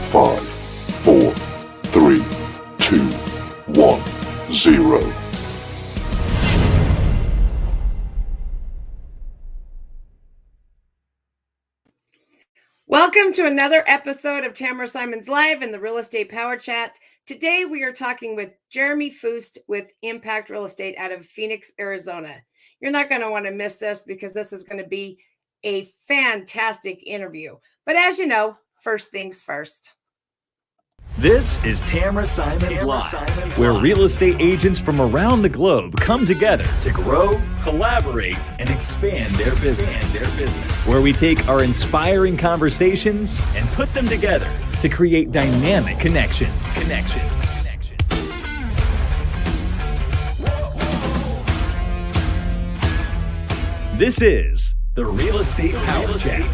5, 4, 3, 2, 1, 0. Welcome to another episode of Tamara Simon's Live in the Real Estate Power Chat. Today we are talking with Jeremy Fust with Impact Real Estate out of Phoenix, Arizona. You're not going to want to miss this because this is going to be a fantastic interview. But as you know, first things first. This is Tamara Simon's Live, where real estate agents from around the globe come together to grow, collaborate, and expand their business. Where we take our inspiring conversations and put them together to create dynamic connections. This is the Real Estate Power Chat.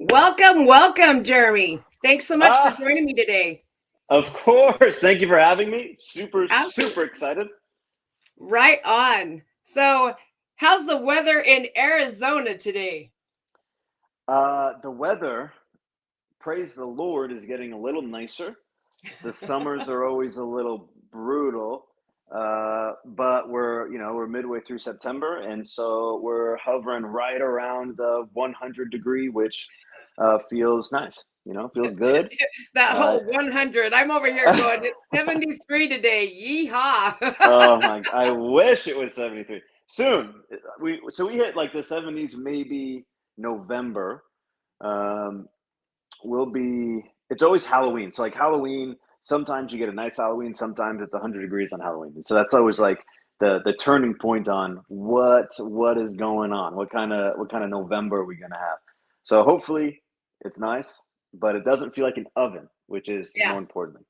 Welcome, Jeremy. Thanks so much for joining me today. Of course. Thank you for having me. Super excited. Right on. So, how's the weather in Arizona today? The weather, praise the Lord, is getting a little nicer. The summers are always a little brutal, but we're midway through September, and so we're hovering right around the 100 degree, which feels nice. Feels good. That whole 100. I'm over here going, it's 73 today. Yeehaw. Oh my! I wish it was 73. Soon. We hit like the 70s, maybe November. It's always Halloween. So like Halloween, sometimes you get a nice Halloween, sometimes it's 100 degrees on Halloween. And so that's always like the turning point on what is going on. What kind of November are we gonna have? So hopefully it's nice, but it doesn't feel like an oven, which is more important.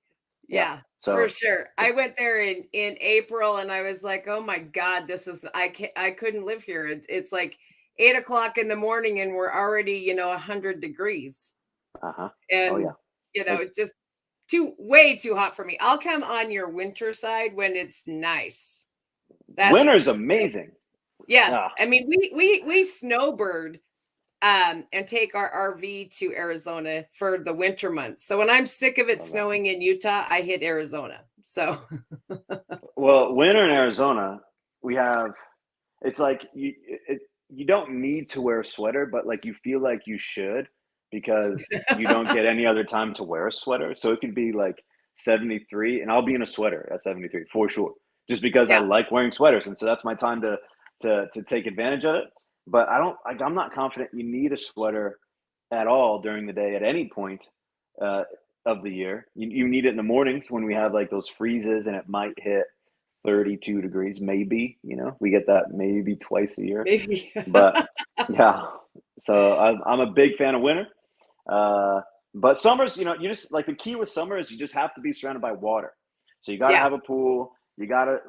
Yeah, so, for sure. I went there in April and I was like, oh my God, I couldn't live here. It's like 8 o'clock in the morning and we're already, 100 degrees. And, just way too hot for me. I'll come on your winter side when it's nice. Winter's amazing. Yes. I mean, we snowbird and take our RV to Arizona for the winter months. So when I'm sick of it snowing in Utah, I hit Arizona. So, well, winter in Arizona, it's like you don't need to wear a sweater, but like you feel like you should because you don't get any other time to wear a sweater. So it could be like 73, and I'll be in a sweater at 73 for sure, just because I like wearing sweaters, and so that's my time to take advantage of it. But I'm not confident you need a sweater at all during the day at any point of the year. You need it in the mornings when we have like those freezes and it might hit 32 degrees, maybe, we get that maybe twice a year. Maybe. But yeah, so I'm a big fan of winter. But summers, you just like the key with summer is you just have to be surrounded by water. So you got to have a pool. You got to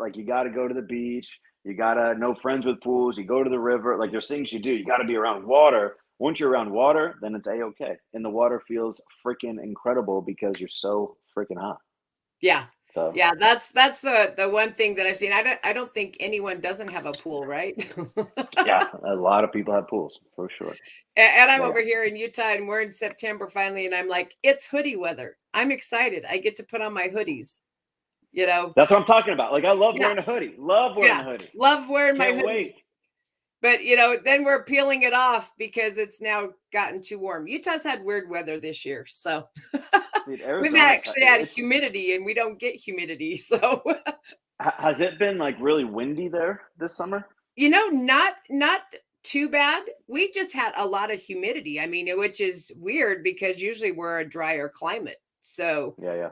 go to the beach. You got to know friends with pools. You go to the river. Like there's things you do. You got to be around water. Once you're around water, then it's A-okay. And the water feels freaking incredible because you're so freaking hot. Yeah. So. Yeah, that's the one thing that I've seen. I don't think anyone doesn't have a pool, right? Yeah, a lot of people have pools for sure. And I'm over here in Utah and we're in September finally. And I'm like, it's hoodie weather. I'm excited. I get to put on my hoodies. That's what I'm talking about. Like I love wearing a hoodie. Love wearing a hoodie. Love wearing my hoodies. Wait. But then we're peeling it off because it's now gotten too warm. Utah's had weird weather this year, so Dude, we've actually had humidity, and we don't get humidity. So has it been like really windy there this summer? Not too bad. We just had a lot of humidity. I mean, which is weird because usually we're a drier climate. So yeah.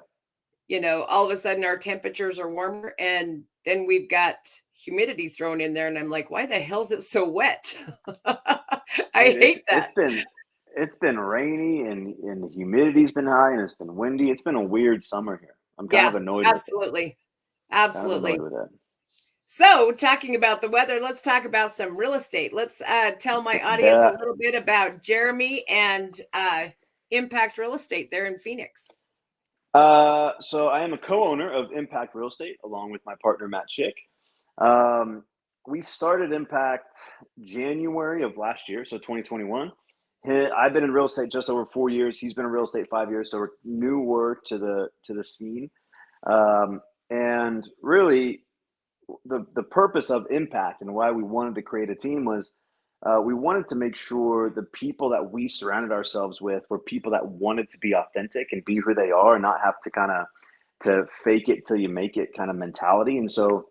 All of a sudden our temperatures are warmer and then we've got humidity thrown in there. And I'm like, why the hell is it so wet? I hate that. It's been rainy and the humidity's been high and it's been windy. It's been a weird summer here. I'm kind of annoyed absolutely. with it. Absolutely. Kind of annoyed with it. So talking about the weather, let's talk about some real estate. Let's tell my audience a little bit about Jeremy and Impact Real Estate there in Phoenix. So I am a co-owner of Impact Real Estate along with my partner, Matt Schick. we started Impact January of last year, so 2021. I've been in real estate just over 4 years. He's been in real estate 5 years, so we're newer to the scene. And really, the purpose of Impact and why we wanted to create a team was we wanted to make sure the people that we surrounded ourselves with were people that wanted to be authentic and be who they are and not have to kind of to fake it till you make it kind of mentality. And so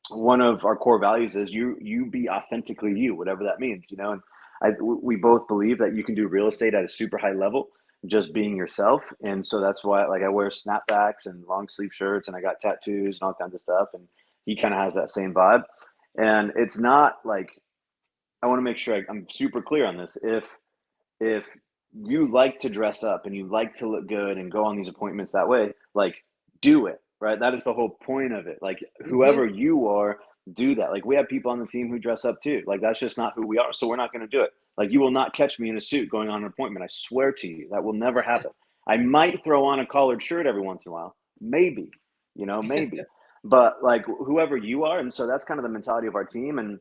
one of our core values is you be authentically you, whatever that means, you know. And we both believe that you can do real estate at a super high level just being yourself. And so that's why, like, I wear snapbacks and long sleeve shirts and I got tattoos and all kinds of stuff. And he kind of has that same vibe. And it's not like, I want to make sure I'm super clear on this. If you like to dress up and you like to look good and go on these appointments that way, like, do it, right? That is the whole point of it. Like, whoever you are, do that. Like, we have people on the team who dress up too. Like, that's just not who we are. So we're not going to do it. Like, you will not catch me in a suit going on an appointment. I swear to you, that will never happen. I might throw on a collared shirt every once in a while. Maybe, you know, maybe. But like, whoever you are. And so that's kind of the mentality of our team. And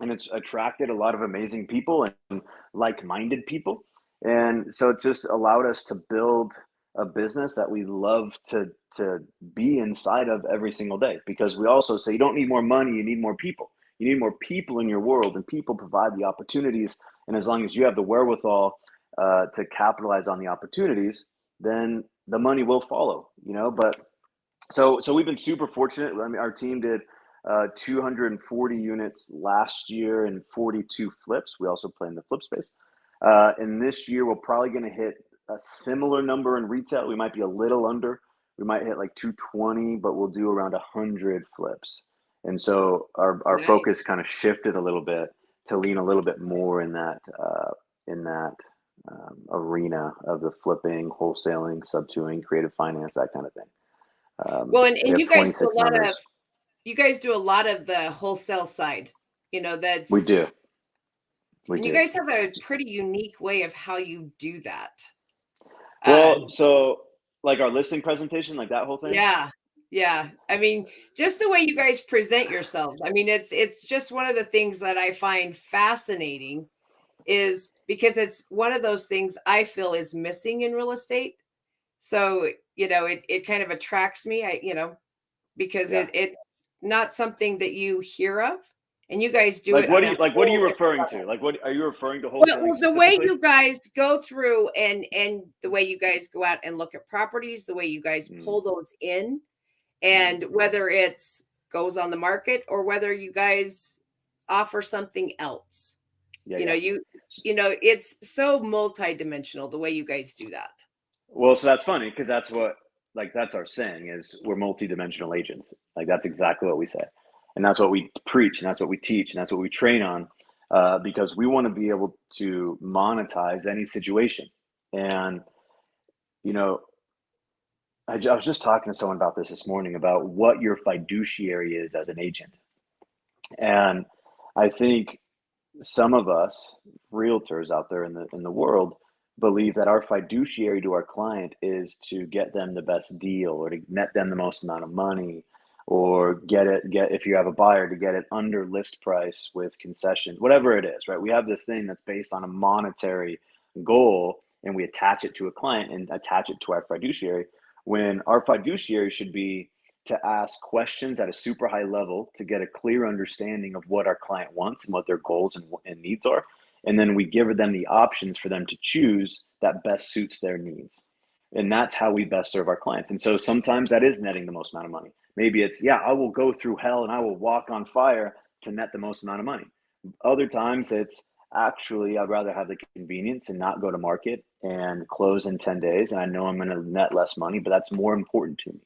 it's attracted a lot of amazing people and like-minded people. And so it just allowed us to build a business that we love to be inside of every single day, because we also say you don't need more money, you need more people. You need more people in your world, and people provide the opportunities. And as long as you have the wherewithal to capitalize on the opportunities, then the money will follow, you know. But so we've been super fortunate. I mean, our team did 240 units last year and 42 flips. We also play in the flip space. And this year, we're probably going to hit a similar number in retail. We might be a little under. We might hit like 220, but we'll do around 100 flips. And so our Nice. focus kind of shifted a little bit to lean a little bit more in that arena of the flipping, wholesaling, sub-2ing, creative finance, that kind of thing. Well, and we have you guys 26 do a lot members. of you guys do a lot of the wholesale side. You know, that's We do. and you guys have a pretty unique way of how you do that. Well, so like our listing presentation, like that whole thing. Yeah. I mean, just the way you guys present yourselves. I mean, it's just one of the things that I find fascinating, is because it's one of those things I feel is missing in real estate. So, you know, it kind of attracts me, because it's not something that you hear of, and you guys do like, it. what are you referring to? Like, what are you referring to wholesaling? Well, the way you guys go through and the way you guys go out and look at properties, the way you guys pull those in, and whether it's goes on the market or whether you guys offer something else. It's so multidimensional the way you guys do that. Well, so that's funny, because that's our saying is we're multidimensional agents. Like, that's exactly what we say. And that's what we preach, and that's what we teach, and that's what we train on, because we want to be able to monetize any situation. And, you know, I was just talking to someone about this morning, about what your fiduciary is as an agent. And I think some of us realtors out there in the world believe that our fiduciary to our client is to get them the best deal, or to net them the most amount of money, or if you have a buyer, to get it under list price with concessions, whatever it is, right? We have this thing that's based on a monetary goal, and we attach it to a client and attach it to our fiduciary, when our fiduciary should be to ask questions at a super high level to get a clear understanding of what our client wants and what their goals and needs are. And then we give them the options for them to choose that best suits their needs. And that's how we best serve our clients. And so sometimes that is netting the most amount of money. Maybe it's, I will go through hell and I will walk on fire to net the most amount of money. Other times it's, actually, I'd rather have the convenience and not go to market and close in 10 days. And I know I'm going to net less money, but that's more important to me.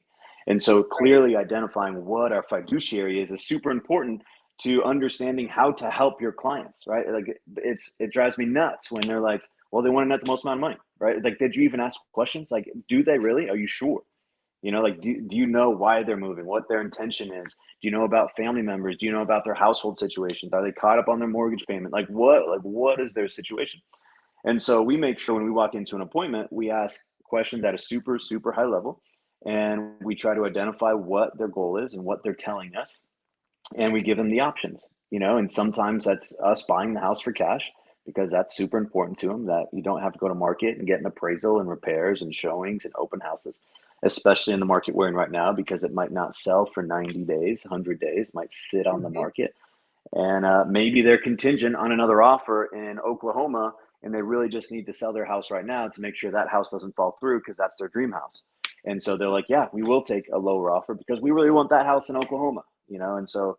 And so clearly identifying what our fiduciary is super important to understanding how to help your clients, right? Like, it drives me nuts when they're like, well, they want to net the most amount of money, right? Like, did you even ask questions? Like, do they really? Are you sure? You know, like, do you know why they're moving, what their intention is? Do you know about family members? Do you know about their household situations? Are they caught up on their mortgage payment? Like, what is their situation? And so we make sure when we walk into an appointment, we ask questions at a super, super high level, and we try to identify what their goal is and what they're telling us. And we give them the options. and sometimes that's us buying the house for cash because that's super important to them, that you don't have to go to market and get an appraisal and repairs and showings and open houses, especially in the market we're in right now, because it might not sell for 90 days, 100 days, might sit on the market. And maybe they're contingent on another offer in Oklahoma, and they really just need to sell their house right now to make sure that house doesn't fall through because that's their dream house. And so they're like, yeah, we will take a lower offer because we really want that house in Oklahoma, And so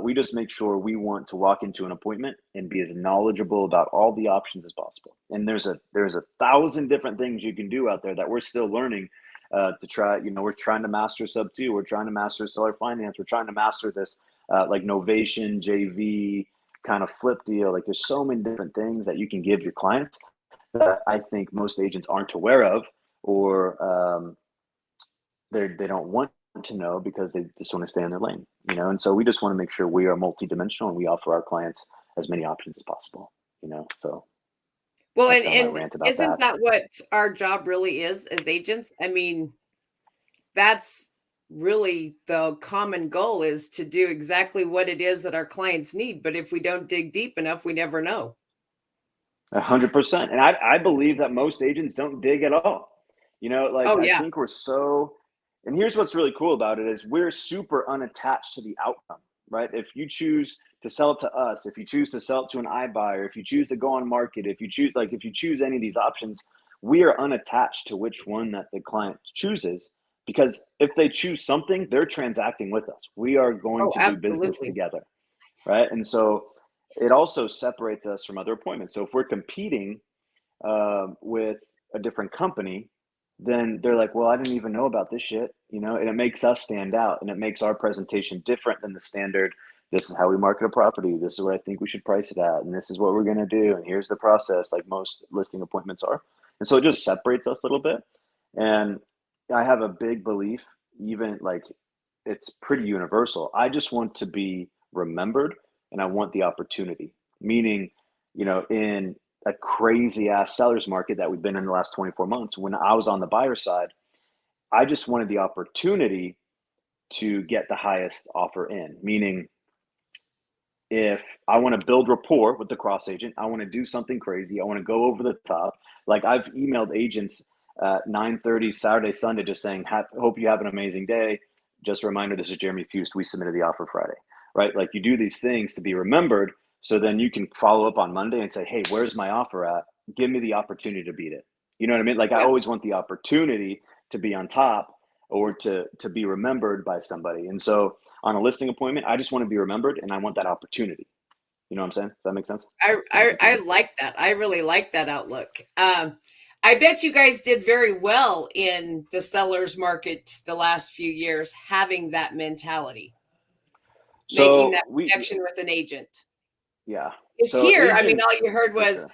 we just make sure we want to walk into an appointment and be as knowledgeable about all the options as possible. And there's a 1,000 different things you can do out there that we're still learning to try. We're trying to master sub 2. We're trying to master seller finance. We're trying to master this like novation, JV kind of flip deal. Like there's so many different things that you can give your clients that I think most agents aren't aware of, or they don't want to know because they just want to stay in their lane, And so we just want to make sure we are multidimensional and we offer our clients as many options as possible, So. Well, and isn't that what our job really is as agents? I mean, that's really the common goal, is to do exactly what it is that our clients need. But if we don't dig deep enough, we never know. 100%. And I believe that most agents don't dig at all. I think we're so, and here's what's really cool about it is we're super unattached to the outcome, right? If you choose to sell it to us, if you choose to sell it to an iBuyer, if you choose to go on market, if you choose any of these options, we are unattached to which one that the client chooses, because if they choose something, they're transacting with us. We are going to do business together, right? And so it also separates us from other appointments. So if we're competing with a different company, then they're like, well, I didn't even know about this shit, and it makes us stand out, and it makes our presentation different than the standard. This is how we market a property. This is what I think we should price it at. And this is what we're going to do. And here's the process, like most listing appointments are. And so it just separates us a little bit. And I have a big belief, even like it's pretty universal. I just want to be remembered, and I want the opportunity, meaning, in a crazy ass seller's market that we've been in the last 24 months, when I was on the buyer side, I just wanted the opportunity to get the highest offer in, meaning if I want to build rapport with the cross agent, I want to do something crazy, I want to go over the top. Like I've emailed agents at 9:30 Saturday, Sunday, just saying, hope you have an amazing day. Just a reminder, this is Jeremy Fust. We submitted the offer Friday, right? Like you do these things to be remembered, so then you can follow up on Monday and say, hey, where's my offer at? Give me the opportunity to beat it. You know what I mean? Like I always want the opportunity to be on top, or to be remembered by somebody. And so on a listing appointment, I just want to be remembered, and I want that opportunity. You know what I'm saying? Does that make sense? I like that. I really like that outlook. I bet you guys did very well in the seller's market the last few years, having that mentality, making that connection with an agent. Yeah. It's here. I mean, all you heard was,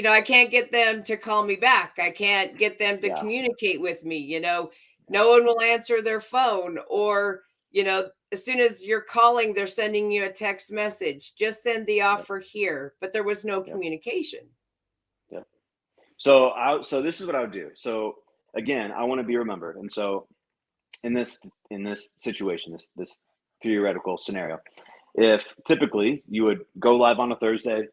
I can't get them to call me back. I can't get them to communicate with me. No one will answer their phone, or, as soon as you're calling, they're sending you a text message. Just send the offer here. But there was no communication. Yeah. So this is what I would do. So again, I want to be remembered. And so in this situation, this theoretical scenario, if typically you would go live on a Thursday,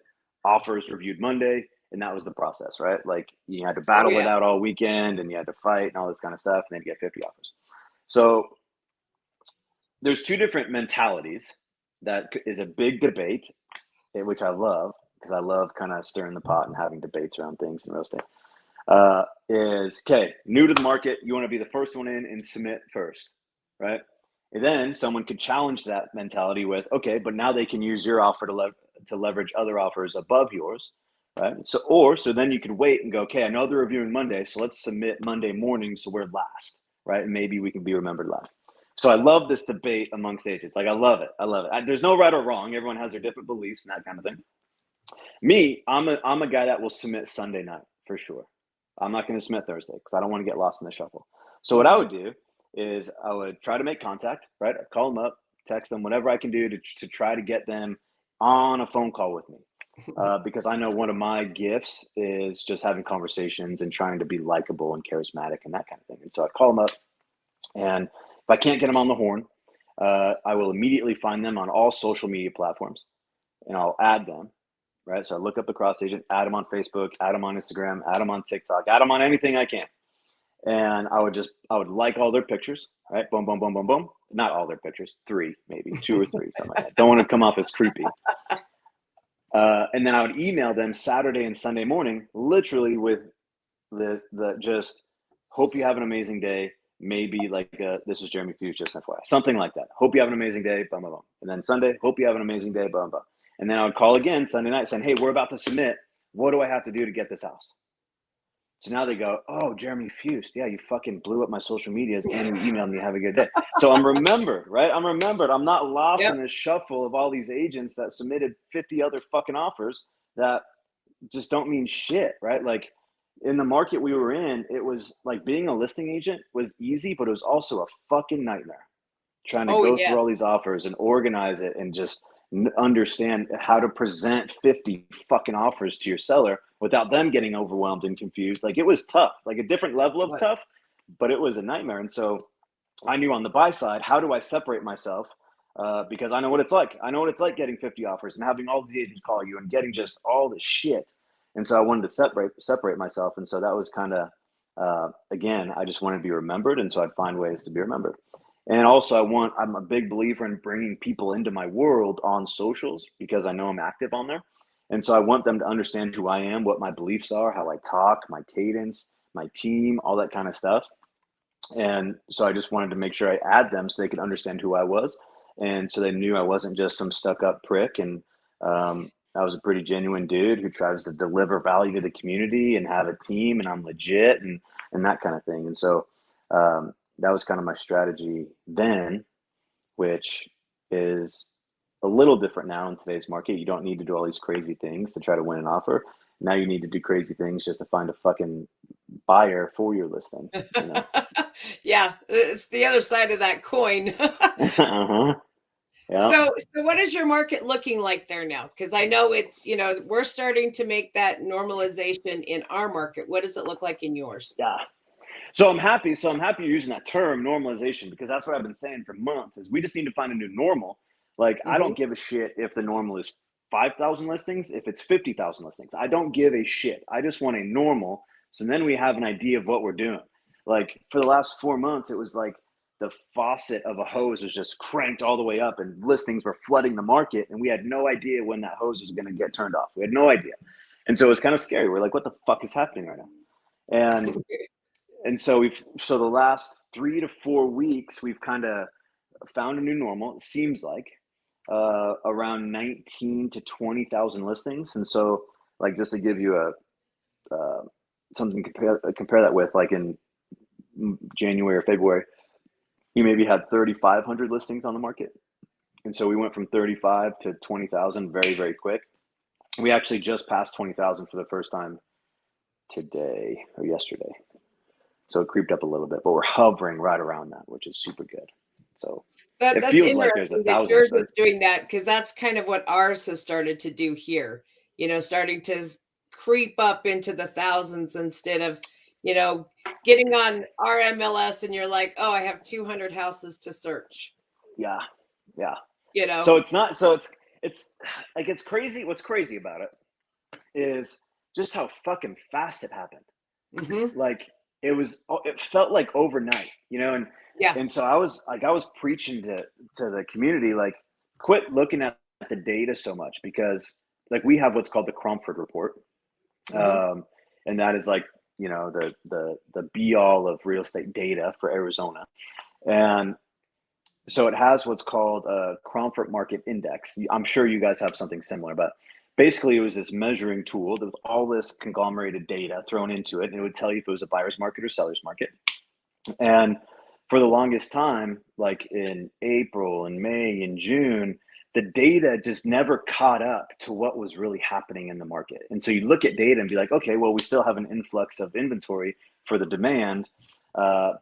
offers reviewed Monday, and that was the process, right? Like you had to battle it out all weekend, and you had to fight and all this kind of stuff, and then you get 50 offers. So there's two different mentalities that is a big debate, which I love, because I love kind of stirring the pot and having debates around things in real estate. Is okay, new to the market, you want to be the first one in and submit first, right? And then someone could challenge that mentality with, okay, but now they can use your offer to leverage other offers above yours, right? So then you could wait and go, okay, I know they're reviewing Monday, so let's submit Monday morning so we're last, right? And maybe we can be remembered last. So I love this debate amongst agents. Like I love it. There's no right or wrong. Everyone has their different beliefs and that kind of thing. Me, I'm a guy that will submit Sunday night for sure. I'm not going to submit Thursday because I don't want to get lost in the shuffle. So what I would do is I would try to make contact, right? I'd call them up, text them, whatever I can do to try to get them on a phone call with me. Because I know one of my gifts is just having conversations and trying to be likable and charismatic and that kind of thing. And so I'd call them up, and if I can't get them on the horn, I will immediately find them on all social media platforms, and I'll add them, right? So I look up the cross agent, add them on Facebook, add them on Instagram, add them on TikTok, add them on anything I can. And I would like all their pictures, right? Boom, boom, boom, boom, boom. Not all their pictures, 3, maybe 2 or 3, something like that. Don't want to come off as creepy. And then I would email them Saturday and Sunday morning, literally with the just hope you have an amazing day. Maybe like this is Jeremy Fuse, just FYI, something like that. Hope you have an amazing day, blah, blah, blah. And then Sunday, hope you have an amazing day, blah, blah. And then I would call again Sunday night saying, hey, we're about to submit. What do I have to do to get this house? So now they go, oh, Jeremy Fuse. Yeah, you fucking blew up my social medias and you emailed me, have a good day. So I'm remembered, right? I'm remembered. I'm not lost in this shuffle of all these agents that submitted 50 other fucking offers that just don't mean shit, right? Like in the market we were in, it was like being a listing agent was easy, but it was also a fucking nightmare trying to go through all these offers and organize it and just understand how to present 50 fucking offers to your seller without them getting overwhelmed and confused. Like it was tough, like a different level of tough, but it was a nightmare. And so I knew on the buy side, how do I separate myself? Because I know what it's like. I know what it's like getting 50 offers and having all these agents call you and getting just all this shit. And so I wanted to separate myself. And so that was kind of, again, I just wanted to be remembered. And so I'd find ways to be remembered. And also I'm a big believer in bringing people into my world on socials because I know I'm active on there. And so I want them to understand who I am, what my beliefs are, how I talk, my cadence, my team, all that kind of stuff. And so I just wanted to make sure I add them so they could understand who I was. And so they knew I wasn't just some stuck up prick. And I was a pretty genuine dude who tries to deliver value to the community and have a team and I'm legit and that kind of thing. And so, that was kind of my strategy then, which is a little different now in today's market. You don't need to do all these crazy things to try to win an offer. Now you need to do crazy things just to find a fucking buyer for your listing. You know? Yeah, it's the other side of that coin. Uh-huh. Yeah. So what is your market looking like there now? Because I know it's, we're starting to make that normalization in our market. What does it look like in yours? Yeah. So I'm happy you're using that term normalization because that's what I've been saying for months is we just need to find a new normal. Like I don't give a shit if the normal is 5,000 listings, if it's 50,000 listings. I don't give a shit. I just want a normal. So then we have an idea of what we're doing. Like for the last 4 months, it was like the faucet of a hose was just cranked all the way up and listings were flooding the market. And we had no idea when that hose was going to get turned off. We had no idea. And so it was kind of scary. We're like, what the fuck is happening right now? And so the last 3 to 4 weeks, we've kind of found a new normal. It seems like around 19 to 20,000 listings. And so like, just to give you something to compare that with, like in January or February, you maybe had 3,500 listings on the market. And so we went from 35 to 20,000 very, very quick. We actually just passed 20,000 for the first time today or yesterday. So it creeped up a little bit, but we're hovering right around that, which is super good. So it feels like there's 1,000. Yours is doing that because that's kind of what ours has started to do here. Starting to creep up into the thousands instead of, getting on our MLS and you're like, oh, I have 200 houses to search. Yeah. So it's not. So it's like it's crazy. What's crazy about it is just how fucking fast it happened. Mm-hmm. Like. It felt like overnight, and so I was preaching to the community, like, quit looking at the data so much because like we have what's called the Cromford report. And that is like, the be all of real estate data for Arizona. And so it has what's called a Cromford market index. I'm sure you guys have something similar, but basically, it was this measuring tool with all this conglomerated data thrown into it, and it would tell you if it was a buyer's market or seller's market. And for the longest time, like in April and May and June, the data just never caught up to what was really happening in the market. And so you look at data and be like, okay, well, we still have an influx of inventory for the demand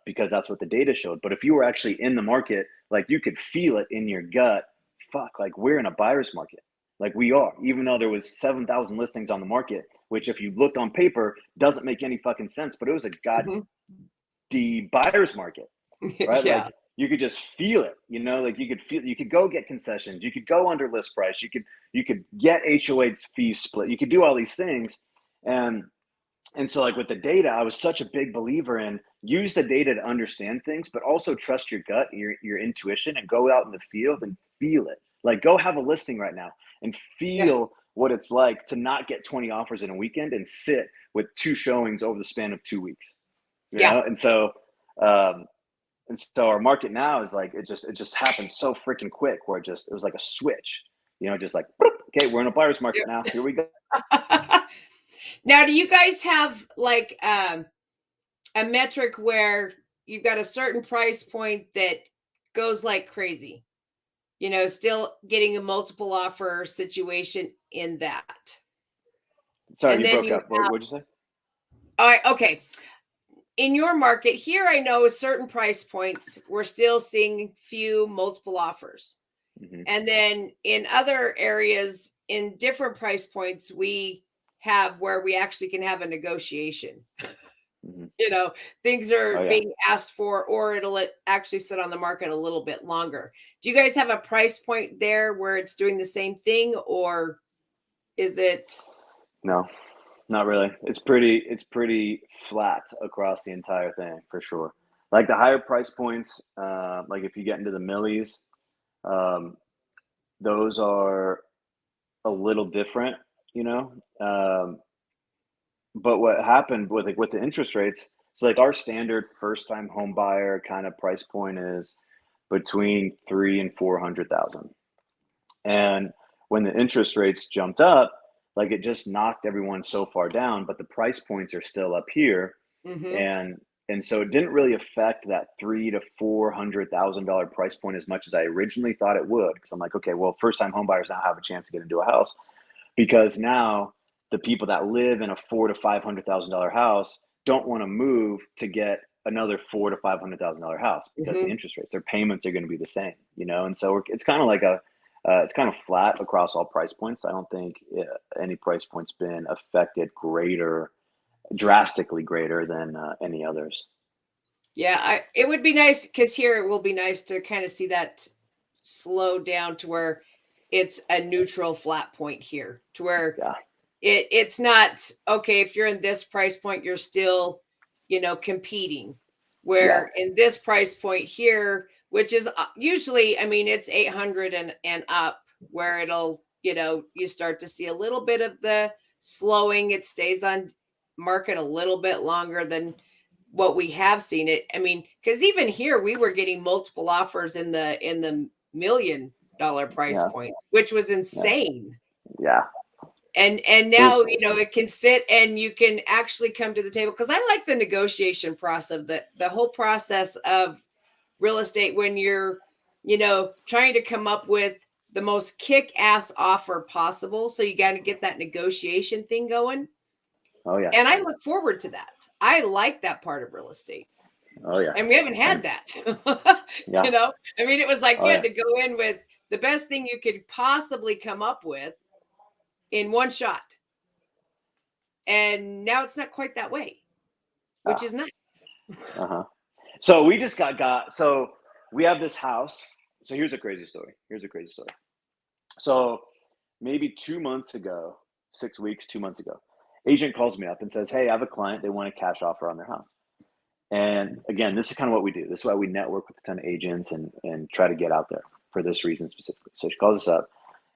because that's what the data showed. But if you were actually in the market, like you could feel it in your gut, fuck, like we're in a buyer's market. Like we are, even though there was 7,000 listings on the market, which if you looked on paper, doesn't make any fucking sense, but it was a buyer's market, right? Yeah. Like you could just feel it, like you could go get concessions, you could go under list price, you could get HOA fees split, you could do all these things. And so like with the data, I was such a big believer in use the data to understand things, but also trust your gut, your intuition, and go out in the field and feel it. Like go have a listing right now and feel what it's like to not get 20 offers in a weekend and sit with 2 showings over the span of 2 weeks. You know? And so our market now is like, it just happened so freaking quick where it was like a switch, just like, okay, we're in a buyer's market now. Here we go. Now, do you guys have like a metric where you've got a certain price point that goes like crazy? Still getting a multiple offer situation in that. Sorry, and you broke up. What did you say? All right. Okay. In your market here, I know certain price points, we're still seeing few multiple offers. Mm-hmm. And then in other areas, in different price points, we have where we actually can have a negotiation. Mm-hmm. Things are being asked for, or it'll actually sit on the market a little bit longer. Do you guys have a price point there where it's doing the same thing, or is it? No, not really. It's pretty flat across the entire thing for sure. Like the higher price points, like if you get into the millies, those are a little different, but what happened with the interest rates, so like our standard first time home buyer kind of price point is between 300,000 and 400,000. And when the interest rates jumped up, like it just knocked everyone so far down, but the price points are still up here. Mm-hmm. And so it didn't really affect that $300,000 to $400,000 price point as much as I originally thought it would. Because I'm like, okay, well, first time home buyers now have a chance to get into a house, because now the people that live in a $400,000 to $500,000 house don't want to move to get another $400,000 to $500,000 house because the interest rates, their payments are going to be the same, and so it's kind of like it's kind of flat across all price points. I don't think any price point's been affected drastically greater than any others. Yeah, it would be nice, because here it will be nice to kind of see that slow down to where it's a neutral flat point here, to where it's not, okay, if you're in this price point, you're still, competing. Where in this price point here, which is usually, I mean, it's 800 and up, where it'll, you start to see a little bit of the slowing. It stays on market a little bit longer than what we have seen it. I mean, because even here we were getting multiple offers in the $1 million price point, which was insane. Yeah. And now, it can sit and you can actually come to the table, because I like the negotiation process, the whole process of real estate, when you're, trying to come up with the most kick-ass offer possible. So you got to get that negotiation thing going. Oh yeah. And I look forward to that. I like that part of real estate. Oh yeah. And we haven't had that. I mean, it was like you had to go in with the best thing you could possibly come up with in one shot. And now it's not quite that way, which is nice. So we just so we have this house. So here's a crazy story. So maybe 2 months ago, 6 weeks, 2 months ago, agent calls me up and says, hey, I have a client. They want a cash offer on their house. And again, this is kind of what we do. This is why we network with a ton of agents and try to get out there for this reason specifically. So she calls us up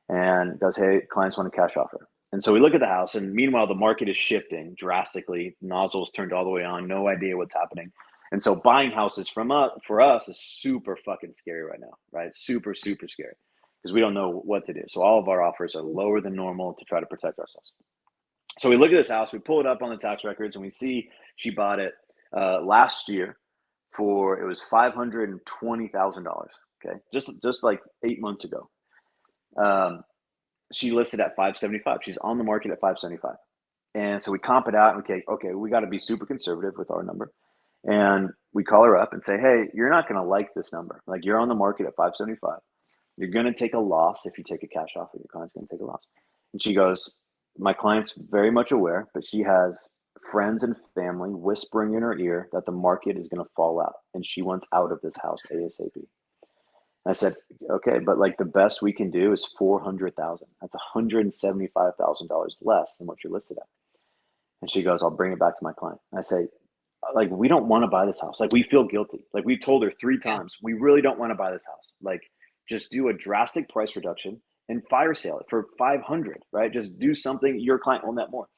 and goes, hey, clients want a cash offer. And so we look at the house, and meanwhile, the market is shifting drastically. Nozzles turned all the way on, no idea what's happening. And so buying houses for us is super fucking scary right now, right? Super, super scary, because we don't know what to do. So all of our offers are lower than normal to try to protect ourselves. So we look at this house, we pull it up on the tax records, and we see she bought it last year it was $520,000. Okay, just like 8 months ago. She listed at $575. She's on the market at $575. And so we comp it out, and okay, we got to be super conservative with our number. And we call her up and say, hey, you're not going to like this number. Like, you're on the market at $575. You're going to take a loss if you take a cash offer. Your client's going to take a loss. And she goes, my client's very much aware, but she has friends and family whispering in her ear that the market is going to fall out and she wants out of this house ASAP. I said, okay, but like the best we can do is 400,000. That's $175,000 less than what you're listed at. And she goes, I'll bring it back to my client. And I say, like, we don't want to buy this house. Like, we feel guilty. Like, we told her 3 times, we really don't want to buy this house. Like, just do a drastic price reduction and fire sale it for 500, right? Just do something. Your client will net more.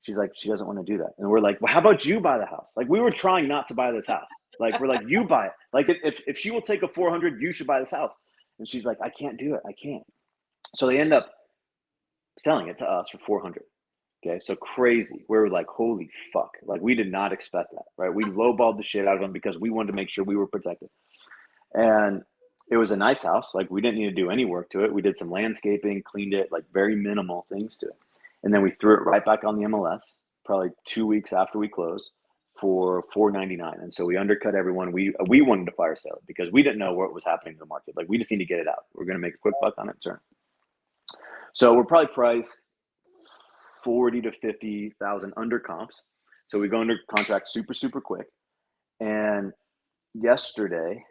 She's like, she doesn't want to do that. And we're like, well, how about you buy the house? Like, we were trying not to buy this house. Like, we're like, you buy it. Like, if she will take a 400, you should buy this house. And she's like, I can't do it. I can't. So they end up selling it to us for 400. Okay. So crazy. We were like, holy fuck. Like, we did not expect that, right? We lowballed the shit out of them because we wanted to make sure we were protected. And it was a nice house. Like, we didn't need to do any work to it. We did some landscaping, cleaned it, like very minimal things to it. And then we threw it right back on the MLS probably 2 weeks after we closed for $499. And so we undercut everyone. We wanted to fire sale it because we didn't know what was happening in the market. Like, we just need to get it out. We're going to make a quick buck on it. Turn. So we're probably priced 40 to 50,000 under comps. So we go under contract super quick. And yesterday,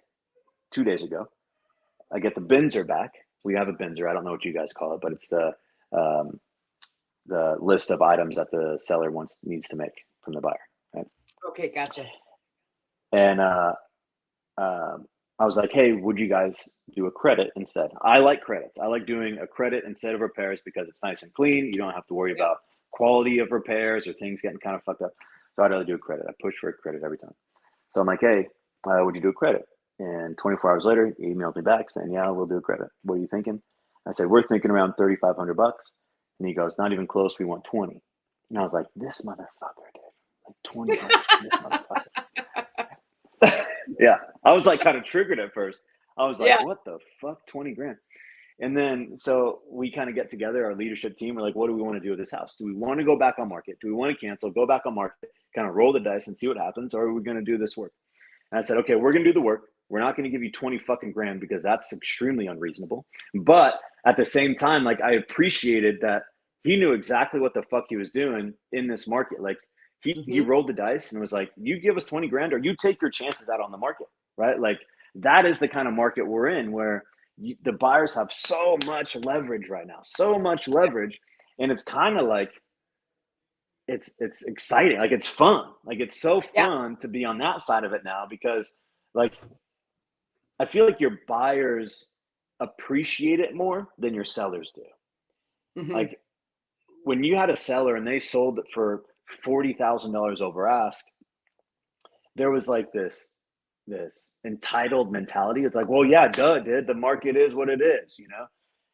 2 days ago, I get the Binzer back. We have a Binzer. I don't know what you guys call it, but it's the list of items that the seller needs to make from the buyer. Right? Okay, gotcha. And I was like, hey, would you guys do a credit instead? I like credits. I like doing a credit instead of repairs because it's nice and clean. You don't have to worry about quality of repairs or things getting kind of fucked up. So I'd rather do a credit. I push for a credit every time. So I'm like, hey, would you do a credit? And 24 hours later, he emailed me back saying, yeah, we'll do a credit. What are you thinking? I said, we're thinking around $3,500. And he goes, not even close. We want 20. And I was like, this motherfucker, dude. Like 20 this motherfucker. Yeah. I was like kind of triggered at first. I was like, what the fuck? 20 grand. And then, so we kind of get together, our leadership team. We're like, what do we want to do with this house? Do we want to go back on market? Do we want to cancel, go back on market, kind of roll the dice and see what happens? Or are we going to do this work? And I said, okay, we're going to do the work. We're not going to give you 20 fucking grand because that's extremely unreasonable. But at the same time, like, I appreciated that he knew exactly what the fuck he was doing in this market. Like, he rolled the dice and was like, you give us 20 grand or you take your chances out on the market, right? Like, that is the kind of market we're in where the buyers have so much leverage right now, so much leverage. And it's kind of like, it's exciting. Like, it's fun. Like, it's so fun to be on that side of it now because, like, I feel like your buyers appreciate it more than your sellers do. Like, when you had a seller and they sold it for $40,000 over ask, there was like this entitled mentality. It's like, well, yeah, duh, dude, the market is what it is, you know?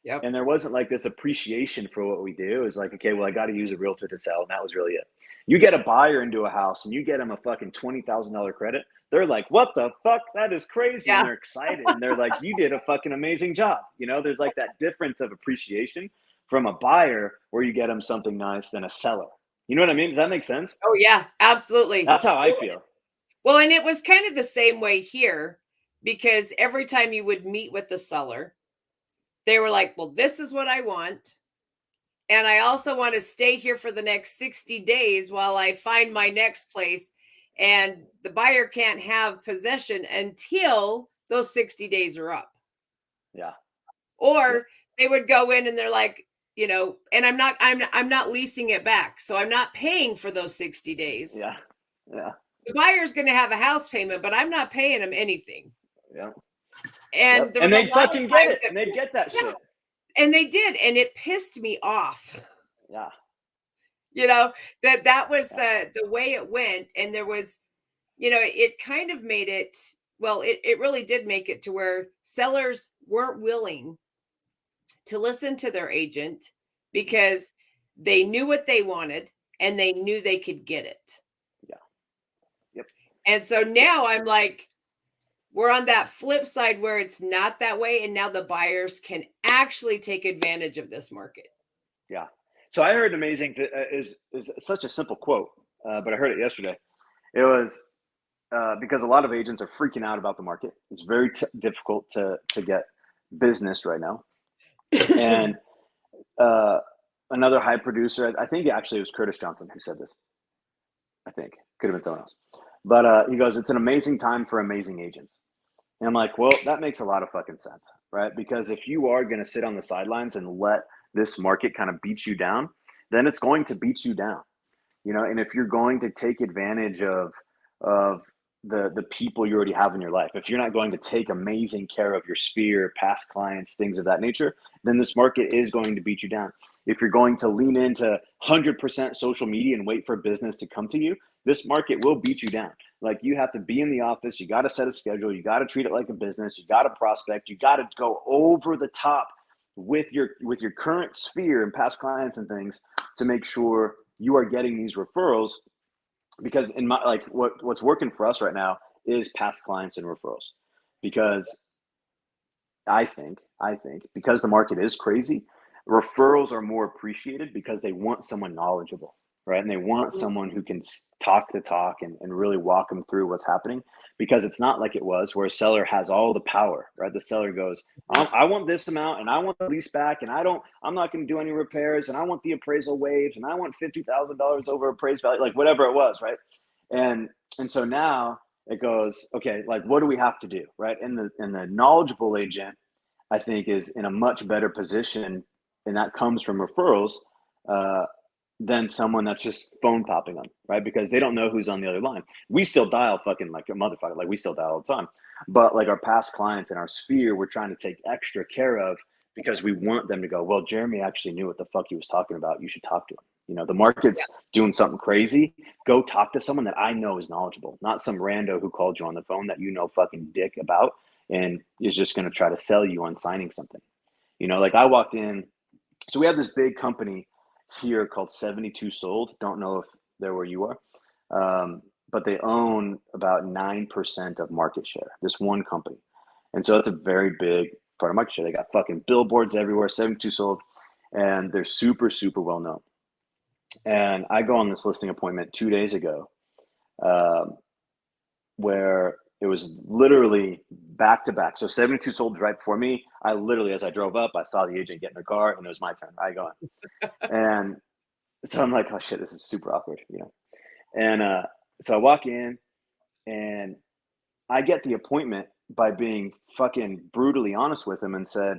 Yep. And there wasn't like this appreciation for what we do. It's like, okay, well, I got to use a realtor to sell. And that was really it. You get a buyer into a house and you get them a fucking $20,000 credit. They're like, what the fuck? That is crazy. Yeah. And they're excited. And they're like, you did a fucking amazing job. You know, there's like that difference of appreciation from a buyer where you get them something nice than a seller. You know what I mean? Does that make sense? Oh, yeah, absolutely. That's how I feel. Well, and it was kind of the same way here because every time you would meet with the seller, they were like, well, this is what I want. And I also want to stay here for the next 60 days while I find my next place. And the buyer can't have possession until those 60 days are up. Yeah. Or they would go in and they're like, you know, and I'm not leasing it back. So I'm not paying for those 60 days. Yeah. Yeah. The buyer's going to have a house payment, but I'm not paying them anything. Yeah. And, and they fucking get it. And they get that shit. And they did. And it pissed me off. Yeah. You know, that was the way it went. And there was, you know, it kind of made it, well, it really did make it to where sellers weren't willing to listen to their agent because they knew what they wanted and they knew they could get it. Yeah. Yep. And so now I'm like, we're on that flip side where it's not that way. And now the buyers can actually take advantage of this market. Yeah. So I heard amazing, is such a simple quote, but I heard it yesterday. It was because a lot of agents are freaking out about the market. It's very difficult to get business right now. And another high producer, I think actually it was Curtis Johnson who said this. I think. Could have been someone else. But he goes, it's an amazing time for amazing agents. And I'm like, well, that makes a lot of fucking sense, right? Because if you are going to sit on the sidelines and let this market kind of beat you down, then it's going to beat you down, you know. And if you're going to take advantage of the people you already have in your life, if you're not going to take amazing care of your sphere, past clients, things of that nature, then this market is going to beat you down. If you're going to lean into 100% social media and wait for business to come to you, this market will beat you down. Like, you have to be in the office. You got to set a schedule. You got to treat it like a business. You got to prospect. You got to go over the top with your current sphere and past clients and things to make sure you are getting these referrals. Because in my, like, what's working for us right now is past clients and referrals. Because I think because the market is crazy, referrals are more appreciated because they want someone knowledgeable, right? And they want someone who can talk the talk and really walk them through what's happening, because it's not like it was where a seller has all the power, right? The seller goes, I want this amount and I want the lease back and I'm not going to do any repairs and I want the appraisal waived and I want $50,000 over appraised value, like whatever it was, right? And so now it goes, okay, like, what do we have to do, right? And the knowledgeable agent, I think, is in a much better position, and that comes from referrals, than someone that's just phone popping them, right? Because they don't know who's on the other line. We still dial fucking like a motherfucker, like we still dial all the time. But like our past clients in our sphere, we're trying to take extra care of because we want them to go, well, Jeremy actually knew what the fuck he was talking about. You should talk to him. You know, the market's doing something crazy. Go talk to someone that I know is knowledgeable, not some rando who called you on the phone that you know fucking dick about and is just going to try to sell you on signing something. You know, like I walked in. So we have this big company here called 72 Sold. Don't know if they're where you are, but they own about 9% of market share, this one company. And so that's a very big part of market share. They got fucking billboards everywhere, 72 Sold, and they're super, super well known. And I go on this listing appointment 2 days ago, where it was literally back to back. So 72 Sold right before me. I literally, as I drove up, I saw the agent get in her car and it was my turn. I go in. And so I'm like, oh shit, this is super awkward, you know? And so I walk in and I get the appointment by being fucking brutally honest with him and said,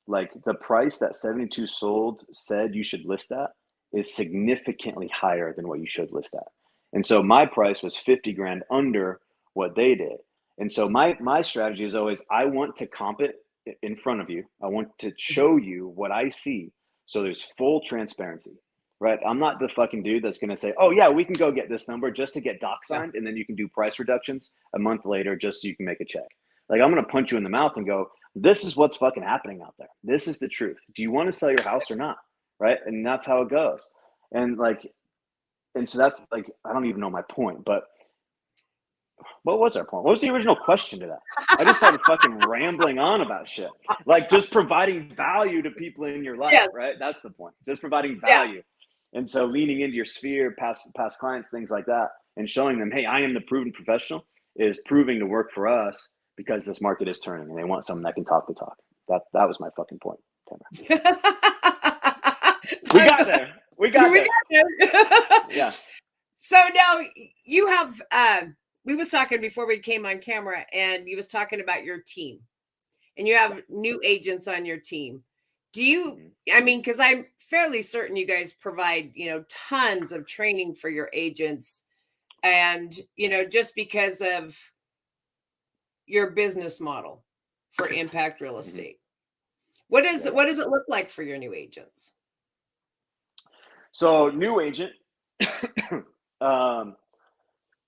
like, the price that 72 Sold said you should list at is significantly higher than what you should list at. And so my price was 50 grand under what they did. And so my strategy is always, I want to comp it in front of you. I want to show you what I see. So there's full transparency, right? I'm not the fucking dude that's going to say, oh yeah, we can go get this number just to get doc signed. And then you can do price reductions a month later, just so you can make a check. Like, I'm going to punch you in the mouth and go, this is what's fucking happening out there. This is the truth. Do you want to sell your house or not? Right. And that's how it goes. And so that's like, I don't even know my point, but what was our point? What was the original question to that? I just started fucking rambling on about shit. Like, just providing value to people in your life, right? That's the point. Just providing value. Yeah. And so leaning into your sphere, past clients, things like that, and showing them, hey, I am the proven professional, is proving to work for us because this market is turning and they want someone that can talk the talk. That was my fucking point. We got there. We got there. Yeah. So now you have, we was talking before we came on camera, and you was talking about your team, and you have new agents on your team. Do you, I mean, because I'm fairly certain you guys provide, you know, tons of training for your agents, and, you know, just because of your business model for impact real estate. What does it look like for your new agents? So new agent,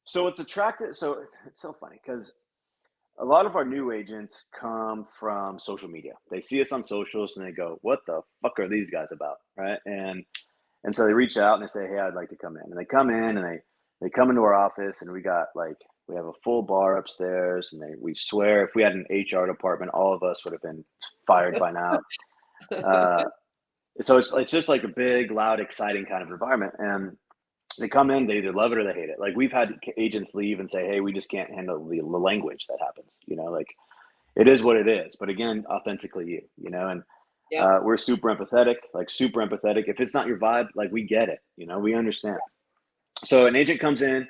so it's attractive. So it's so funny because a lot of our new agents come from social media. They see us on socials and they go, what the fuck are these guys about? Right. And so they reach out and they say, hey, I'd like to come in. And they come in and they come into our office, and we have a full bar upstairs, and we swear if we had an HR department, all of us would have been fired by now. So it's just like a big, loud, exciting kind of environment. And they come in, they either love it or they hate it. Like, we've had agents leave and say, hey, we just can't handle the language that happens. You know, like, it is what it is. But again, authentically you know, and we're super empathetic. If it's not your vibe, like, we get it, you know, we understand. So an agent comes in,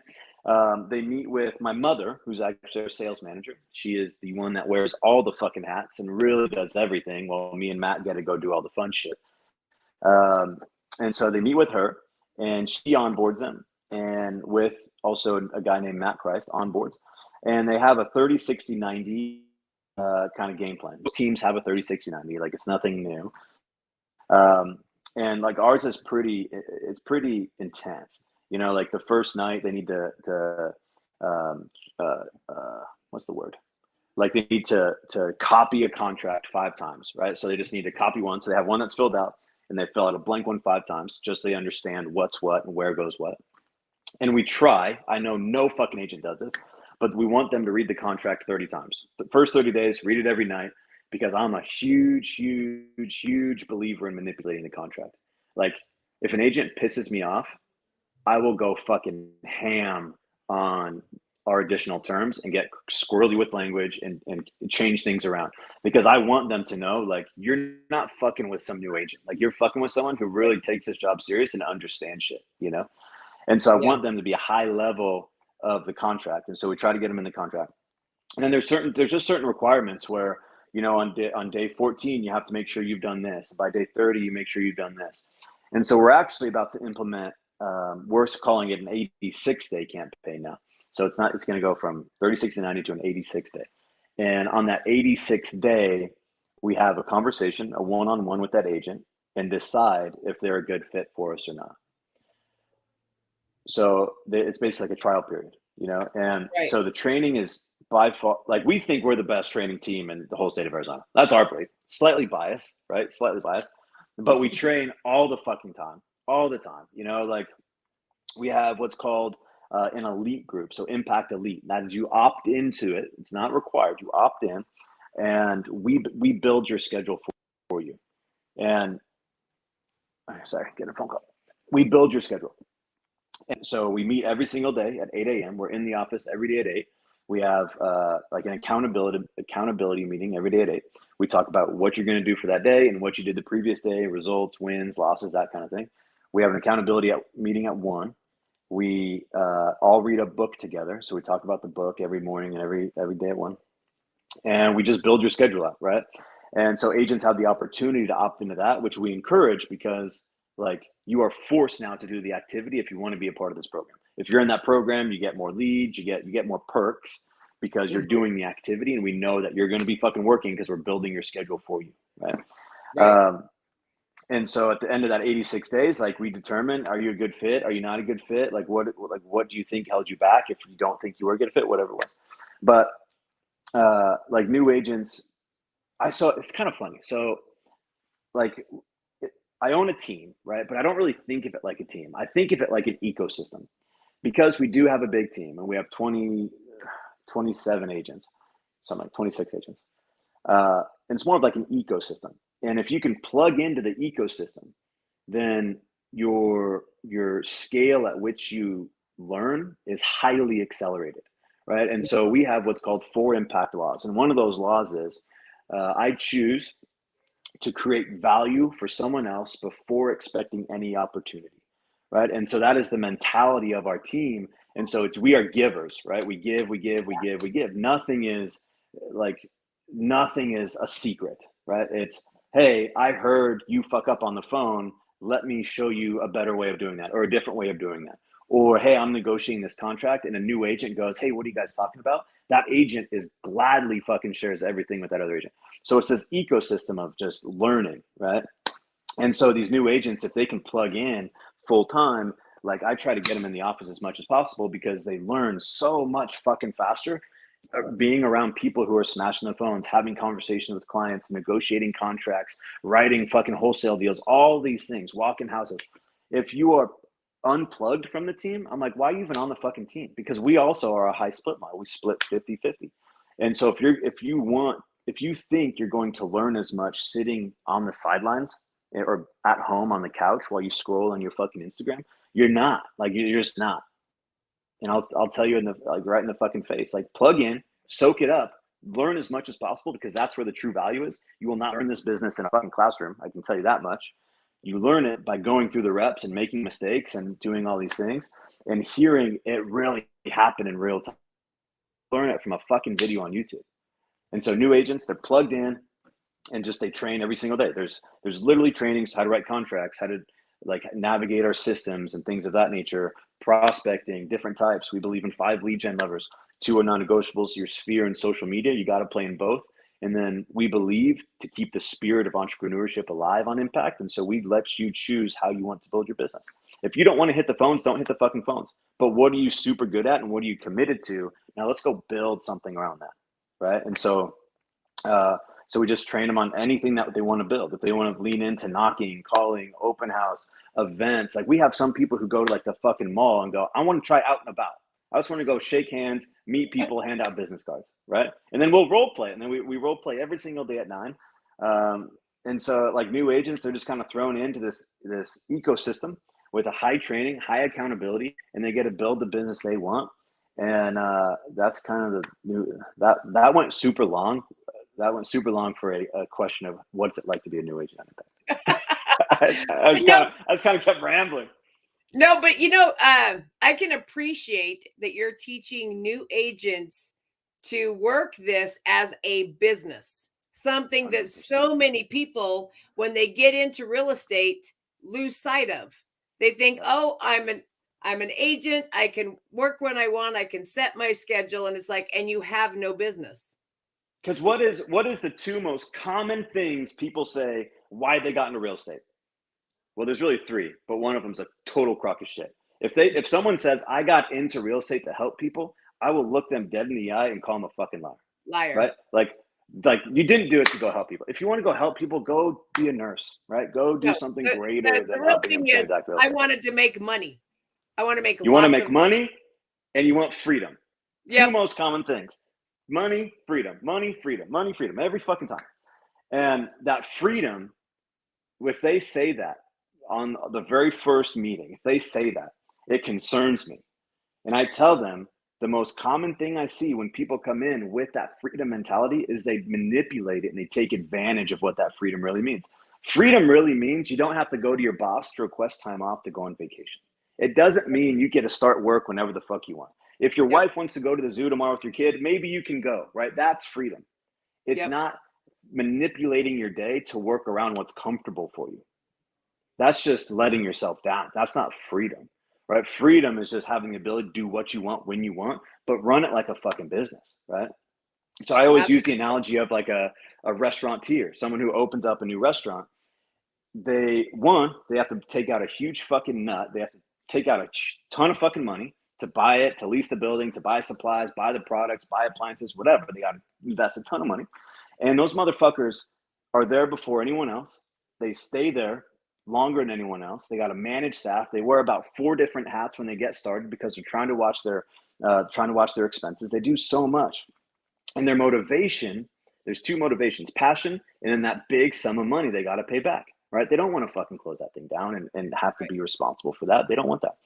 they meet with my mother, who's actually our sales manager. She is the one that wears all the fucking hats and really does everything, while me and Matt get to go do all the fun shit. And so they meet with her, and she onboards them, and with also a guy named Matt Christ onboards, and they have a 30, 60, 90 kind of game plan. Most teams have a 30, 60, 90, like it's nothing new. And like ours is pretty intense. You know, like the first night they need to what's the word? Like they need to copy a contract 5 times, right? So they just need to copy one. So they have one that's filled out, and they fill out a blank one 5 times, just so they understand what's what and where goes what. And we try, I know no fucking agent does this, but we want them to read the contract 30 times. The first 30 days, read it every night, because I'm a huge believer in manipulating the contract. Like if an agent pisses me off, I will go fucking ham on our additional terms and get squirrely with language and change things around, because I want them to know, like, you're not fucking with some new agent. Like, you're fucking with someone who really takes this job serious and understands shit, you know? And so I want them to be a high level of the contract. And so we try to get them in the contract. And then there's just certain requirements where, you know, on day 14, you have to make sure you've done this. By day 30, you make sure you've done this. And so we're actually about to implement, we're calling it an 86-day campaign now. So it's going to go from 30, 60, 90 to an 86 day. And on that 86th day, we have a conversation, a one-on-one with that agent, and decide if they're a good fit for us or not. So it's basically like a trial period, you know? And so the training is by far, like, we think we're the best training team in the whole state of Arizona. That's our belief. Slightly biased, right? Slightly biased. But we train all the fucking time, all the time. You know, like we have what's called an elite group. So Impact Elite. That is, you opt into it. It's not required. You opt in, and we build your schedule for you. And sorry, get a phone call. We build your schedule. And so we meet every single day at 8 a.m. We're in the office every day at 8. We have like an accountability meeting every day at 8. We talk about what you're going to do for that day and what you did the previous day, results, wins, losses, that kind of thing. We have an accountability meeting at 1. We all read a book together. So we talk about the book every morning and every day at 1. And we just build your schedule out, right? And so agents have the opportunity to opt into that, which we encourage, because like you are forced now to do the activity if you want to be a part of this program. If you're in that program, you get more leads, you get more perks because you're doing the activity, and we know that you're going to be fucking working because we're building your schedule for you, right? And so at the end of that 86 days, like, we determine, are you a good fit? Are you not a good fit? Like what do you think held you back? If you don't think you were a good fit, whatever it was. But like new agents, it's kind of funny. So like, I own a team, right? But I don't really think of it like a team. I think of it like an ecosystem, because we do have a big team, and we have 27 agents, something like 26 agents. And it's more of like an ecosystem. And if you can plug into the ecosystem, then your scale at which you learn is highly accelerated, right? And so we have what's called 4 impact laws. And one of those laws is I choose to create value for someone else before expecting any opportunity, right? And so that is the mentality of our team. And so we are givers, right? We give. Nothing is a secret, right? It's, hey, I heard you fuck up on the phone. Let me show you a better way of doing that, or a different way of doing that. Or, hey, I'm negotiating this contract, and a new agent goes, hey, what are you guys talking about? That agent is gladly fucking shares everything with that other agent. So it's this ecosystem of just learning, right? And so these new agents, if they can plug in full time, like, I try to get them in the office as much as possible, because they learn so much fucking faster being around people who are smashing their phones, having conversations with clients, negotiating contracts, writing fucking wholesale deals, all these things, walking houses. If you are unplugged from the team, I'm like, why are you even on the fucking team? Because we also are a high split model. We split 50-50. And so if you think you're going to learn as much sitting on the sidelines or at home on the couch while you scroll on your fucking Instagram, you're not. Like, you're just not. And I'll tell you right in the fucking face, like, plug in, soak it up, learn as much as possible, because that's where the true value is. You will not learn this business in a fucking classroom. I can tell you that much. You learn it by going through the reps and making mistakes and doing all these things. and hearing it really happen in real time. Learn it from a fucking video on YouTube. And so new agents, they're plugged in and just they train every single day. There's literally trainings, how to write contracts, how to like navigate our systems and things of that nature, prospecting, different types. We believe in 5 lead gen levers. 2 are non-negotiables, your sphere and social media. You got to play in both. And then we believe to keep the spirit of entrepreneurship alive on Impact. And so we let you choose how you want to build your business. If you don't want to hit the phones, don't hit the fucking phones. But what are you super good at and what are you committed to? Now let's go build something around that, right? And so so we just train them on anything that they want to build. If they want to lean into knocking, calling, open house, events. Like we have some people who go to like the fucking mall and go, I want to try out and about. I just want to go shake hands, meet people, hand out business cards, right? And then we'll role play. And then we role play every single day at 9. And so like new agents, they're just kind of thrown into this ecosystem with a high training, high accountability, and they get to build the business they want. And that's kind of the new, that went super long. That went super long for a question of what's it like to be a new agent on Impact. I was kind of kept rambling. No, but I can appreciate that you're teaching new agents to work this as a business, something that so many people, when they get into real estate, lose sight of. They think, oh, I'm an agent. I can work when I want. I can set my schedule. And it's like, and you have no business. Because what is the 2 most common things people say why they got into real estate? Well, there's really 3, but one of them's a total crock of shit. If someone says I got into real estate to help people, I will look them dead in the eye and call them a fucking liar. Right? Like you didn't do it to go help people. If you want to go help people, go be a nurse, right? Go do something greater than helping them transact real estate. I wanted to make money. I want to make You want to make money and you want freedom. Yep. 2 most common things. Money, freedom, money, freedom, money, freedom, every fucking time. And that freedom, if they say that on the very first meeting, if they say that, it concerns me. And I tell them the most common thing I see when people come in with that freedom mentality is they manipulate it and they take advantage of what that freedom really means. Freedom really means you don't have to go to your boss to request time off to go on vacation. It doesn't mean you get to start work whenever the fuck you want. If your wife wants to go to the zoo tomorrow with your kid, maybe you can go, right? That's freedom. It's not manipulating your day to work around what's comfortable for you. That's just letting yourself down. That's not freedom, right? Freedom is just having the ability to do what you want when you want, but run it like a fucking business, right? So I always use the analogy of like a restaurateur, someone who opens up a new restaurant. They have to take out a huge fucking nut. They have to take out a ton of fucking money to buy it, to lease the building, to buy supplies, buy the products, buy appliances, whatever. They got to invest a ton of money. And those motherfuckers are there before anyone else. They stay there longer than anyone else. They got to manage staff. They wear about 4 different hats when they get started because they're trying to watch their expenses. They do so much. And their motivation, there's 2 motivations, passion, and then that big sum of money they got to pay back, right? They don't want to fucking close that thing down and have to be responsible for that. They don't want that.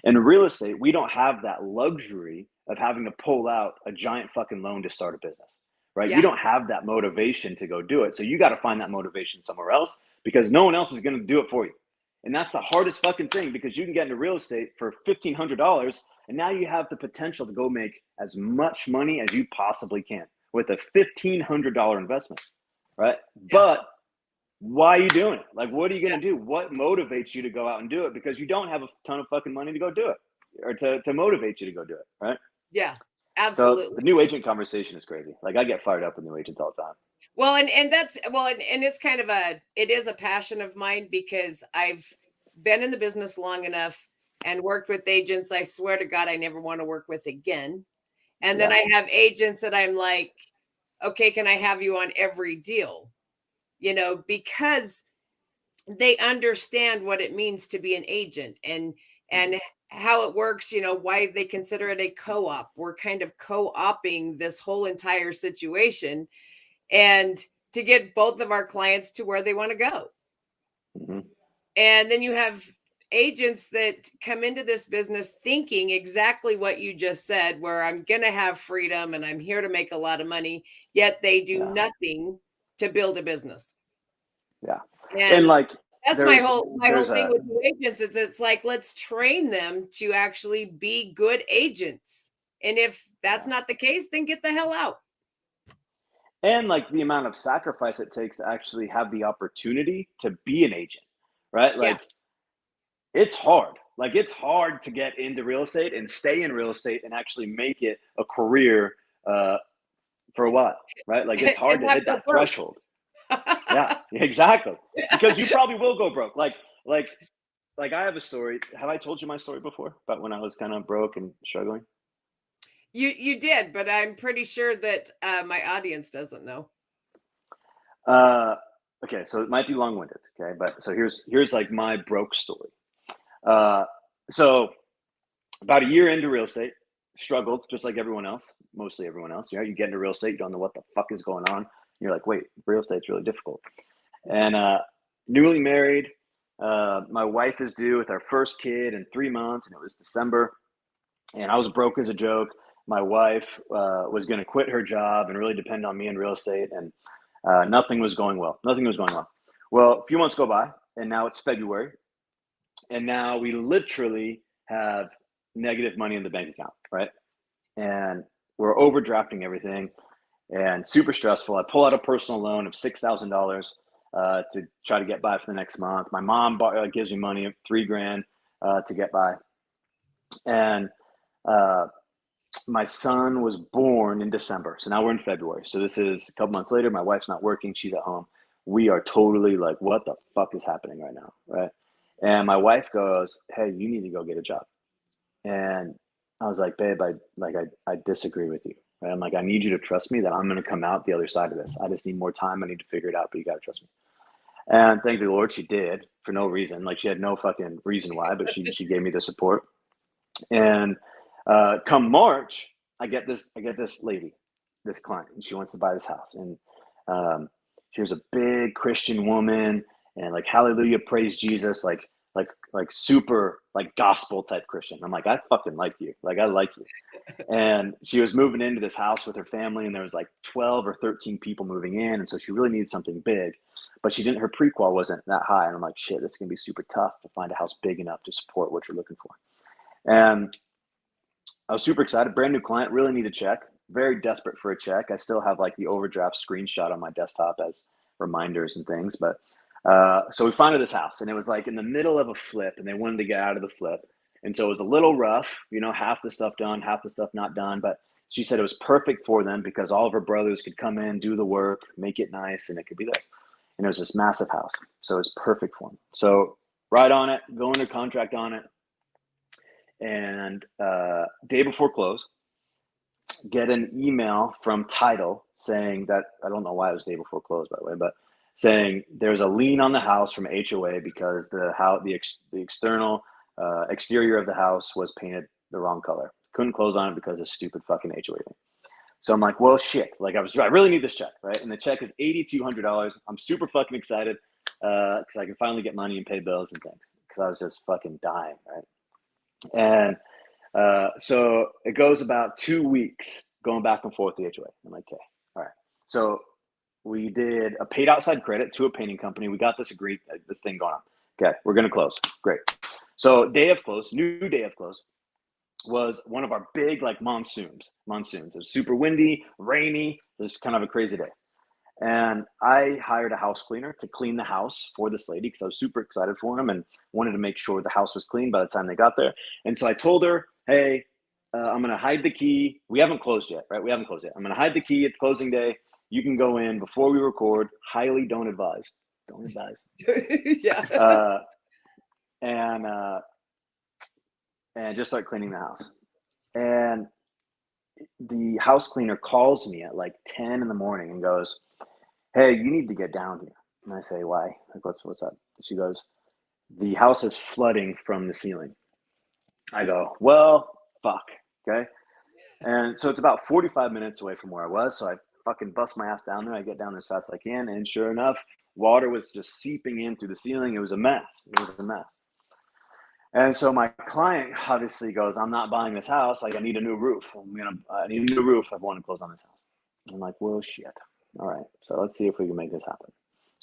In real estate, we don't have that luxury of having to pull out a giant fucking loan to start a business, right? You don't have that motivation to go do it. So you got to find that motivation somewhere else because no one else is going to do it for you. And that's the hardest fucking thing because you can get into real estate for $1,500 and now you have the potential to go make as much money as you possibly can with a $1,500 investment, right? But why are you doing it? Like, what are you going to do? What motivates you to go out and do it? Because you don't have a ton of fucking money to go do it or to motivate you to go do it, right? Yeah, absolutely. So the new agent conversation is crazy. Like I get fired up with new agents all the time. Well, and it's kind of it is a passion of mine because I've been in the business long enough and worked with agents I swear to God I never want to work with again. And then I have agents that I'm like, okay, can I have you on every deal? Because they understand what it means to be an agent and how it works, why they consider it a co-op. We're kind of co-oping this whole entire situation and to get both of our clients to where they want to go. Mm-hmm. And then you have agents that come into this business thinking exactly what you just said, where I'm going to have freedom and I'm here to make a lot of money, yet they do nothing to build a business. Yeah. And like, That's my whole thing with the agents. It's like, let's train them to actually be good agents. And if that's not the case, then get the hell out. And like the amount of sacrifice it takes to actually have the opportunity to be an agent, right? Like it's hard. Like it's hard to get into real estate and stay in real estate and actually make it a career for a while, right? Like it's hard to hit that threshold. Yeah, exactly. Because you probably will go broke. Like I have a story. Have I told you my story before about when I was kind of broke and struggling? You did, but I'm pretty sure that my audience doesn't know. Okay, so it might be long-winded. Okay, but so here's like my broke story. So about a year into real estate, struggled just like everyone else, mostly everyone else. You know, you get into real estate, you don't know what the fuck is going on. You're like, wait, real estate's really difficult. And newly married, my wife is due with our first kid in 3 months, and it was December. And I was broke as a joke. My wife was going to quit her job and really depend on me in real estate, and nothing was going well. Well, a few months go by, and now it's February, and now we literally have negative money in the bank account, right? And we're overdrafting everything and super stressful. I pull out a personal loan of $6,000 to try to get by for the next month. My mom gives me money of $3,000 to get by. And my son was born in December. So now we're in February. So this is a couple months later. My wife's not working. She's at home. We are totally like, what the fuck is happening right now, right? And my wife goes, hey, you need to go get a job. And I was like, babe, I disagree with you. Right? I'm like, I need you to trust me that I'm going to come out the other side of this. I just need more time. I need to figure it out, but you got to trust me. And thank the Lord, she did for no reason. Like she had no fucking reason why, but she gave me the support. And come March, I get this lady, this client, and she wants to buy this house. And she was a big Christian woman, and like hallelujah, praise Jesus, like super like gospel type Christian. I'm like, I fucking like you. Like I like you. And she was moving into this house with her family, and there was like 12 or 13 people moving in, and so she really needed something big, but her pre-qual wasn't that high. And I'm like, shit, this is gonna be super tough to find a house big enough to support what you're looking for. And I was super excited. Brand new client, really need a check. Very desperate for a check. I still have like the overdraft screenshot on my desktop as reminders and things. But so we found this house, and it was like in the middle of a flip, and they wanted to get out of the flip. And so it was a little rough, you know, half the stuff done, half the stuff not done. But she said it was perfect for them because all of her brothers could come in, do the work, make it nice, and it could be there. And it was this massive house. So it was perfect for them. So right on it, go under contract on it. And day before close, get an email from title saying that, I don't know why it was day before close, by the way, but saying there's a lien on the house from HOA because the external exterior of the house was painted the wrong color. Couldn't close on it because of stupid fucking HOA thing. So I'm like, well, shit. Like I really need this check, right? And the check is $8,200. I'm super fucking excited because I can finally get money and pay bills and things because I was just fucking dying, right? And so it goes about 2 weeks going back and forth the HOA. I'm like, okay, all right. So we did a paid outside credit to a painting company. We got this thing going on. Okay, we're going to close. Great. So day of close, new day of close was one of our big like monsoons. It was super windy, rainy. It was kind of a crazy day. And I hired a house cleaner to clean the house for this lady because I was super excited for him and wanted to make sure the house was clean by the time they got there. And so I told her, hey, I'm going to hide the key. We haven't closed yet, right? I'm going to hide the key. It's closing day. You can go in before we record. Highly don't advise. Don't advise. Yeah. And just start cleaning the house. And the house cleaner calls me at like 10 in the morning and goes, hey, you need to get down here. And I say, why? Like, what's up? She goes, the house is flooding from the ceiling. I go, well, fuck. Okay. And so it's about 45 minutes away from where I was. So I fucking bust my ass down there. I get down there as fast as I can. And sure enough, water was just seeping in through the ceiling. It was a mess. And so my client obviously goes, I'm not buying this house. Like, I need a new roof. I need a new roof. I want to close on this house. I'm like, well, shit. All right. So let's see if we can make this happen.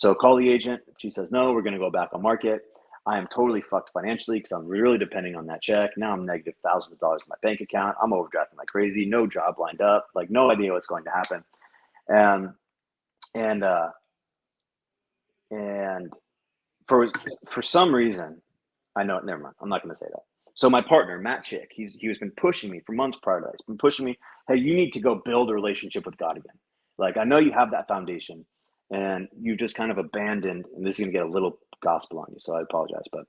So call the agent. She says, no, we're going to go back on market. I am totally fucked financially because I'm really depending on that check. Now I'm negative thousands of dollars in my bank account. I'm overdrafting like crazy. No job lined up. Like no idea what's going to happen. And for some reason, I know it. Never mind. I'm not going to say that. So my partner, Matt Chick, he was been pushing me for months prior to that. He's been pushing me. Hey, you need to go build a relationship with God again. Like I know you have that foundation, and you just kind of abandoned. And this is going to get a little gospel on you, so I apologize, but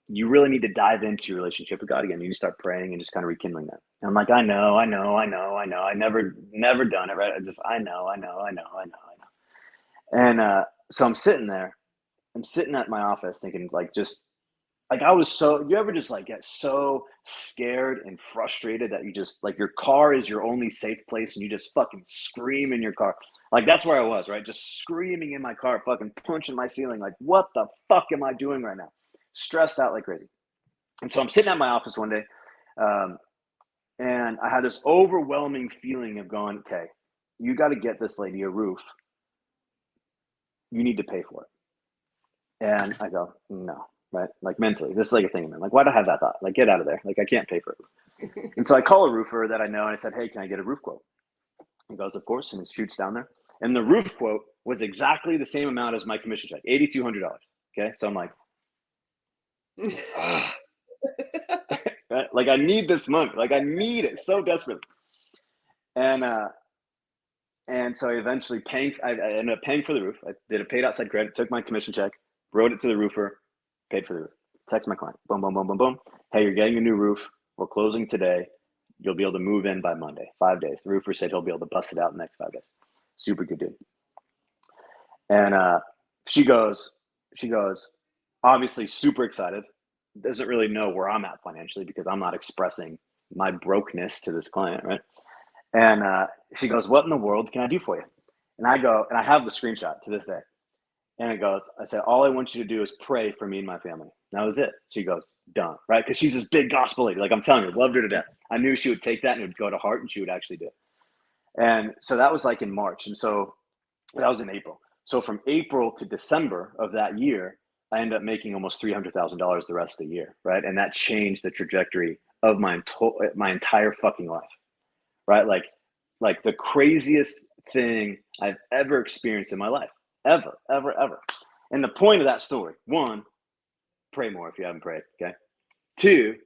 you really need to dive into your relationship with God again. You need to start praying and just kind of rekindling that. And I'm like, I know. I never done it right. I know. And so I'm sitting there. I'm sitting at my office thinking like, just like I was so, you ever just like get so scared and frustrated that you just like your car is your only safe place and you just fucking scream in your car. Like that's where I was, right? Just screaming in my car, fucking punching my ceiling. Like, what the fuck am I doing right now? Stressed out like crazy. And so I'm sitting at my office one day, and I had this overwhelming feeling of going, okay, you got to get this lady a roof. You need to pay for it. And I go, no, right? Like mentally, this is like a thing, man. Like, why do I have that thought? Like, get out of there. Like, I can't pay for it. And so I call a roofer that I know, and I said, hey, can I get a roof quote? He goes, of course, and he shoots down there. And the roof quote was exactly the same amount as my commission check, $8,200. Okay, so I'm like, right? Like I need this money. Like I need it so desperately. And so I eventually I ended up paying for the roof. I did a paid outside credit, took my commission check, wrote it to the roofer, paid for the roof. Text my client, boom, boom, boom, boom, boom. Hey, you're getting a new roof. We're closing today. You'll be able to move in by Monday, 5 days. The roofer said he'll be able to bust it out in the next 5 days. Super good dude. And she goes, obviously super excited. Doesn't really know where I'm at financially because I'm not expressing my brokenness to this client, right? And she goes, what in the world can I do for you? And I go, and I have the screenshot to this day. And it goes, I said, all I want you to do is pray for me and my family. And that was it. She goes, done, right? Because she's this big gospel lady. Like I'm telling you, loved her to death. I knew she would take that and it would go to heart and she would actually do it. And so that was like in March. And so that was in April. So from April to December of that year, I ended up making almost $300,000 the rest of the year, right? And that changed the trajectory of my entire fucking life, right? Like the craziest thing I've ever experienced in my life, ever. And the point of that story, one, pray more if you haven't prayed, okay? Two,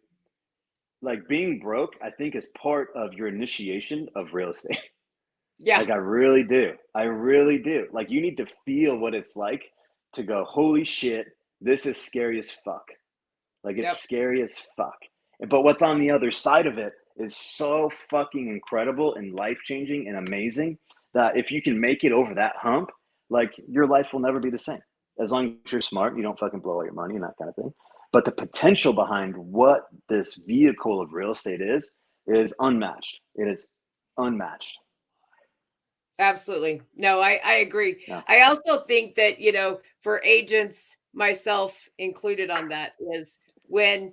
like being broke, I think is part of your initiation of real estate. Yeah. Like I really do. Like you need to feel what it's like to go, holy shit, this is scary as fuck. Like it's scary as fuck. But what's on the other side of it is so fucking incredible and life-changing and amazing that if you can make it over that hump, like your life will never be the same. As long as you're smart, you don't fucking blow all your money and that kind of thing. But the potential behind what this vehicle of real estate is unmatched. It is unmatched. Absolutely. No, I agree. Yeah. I also think that, for agents, myself included on that, is when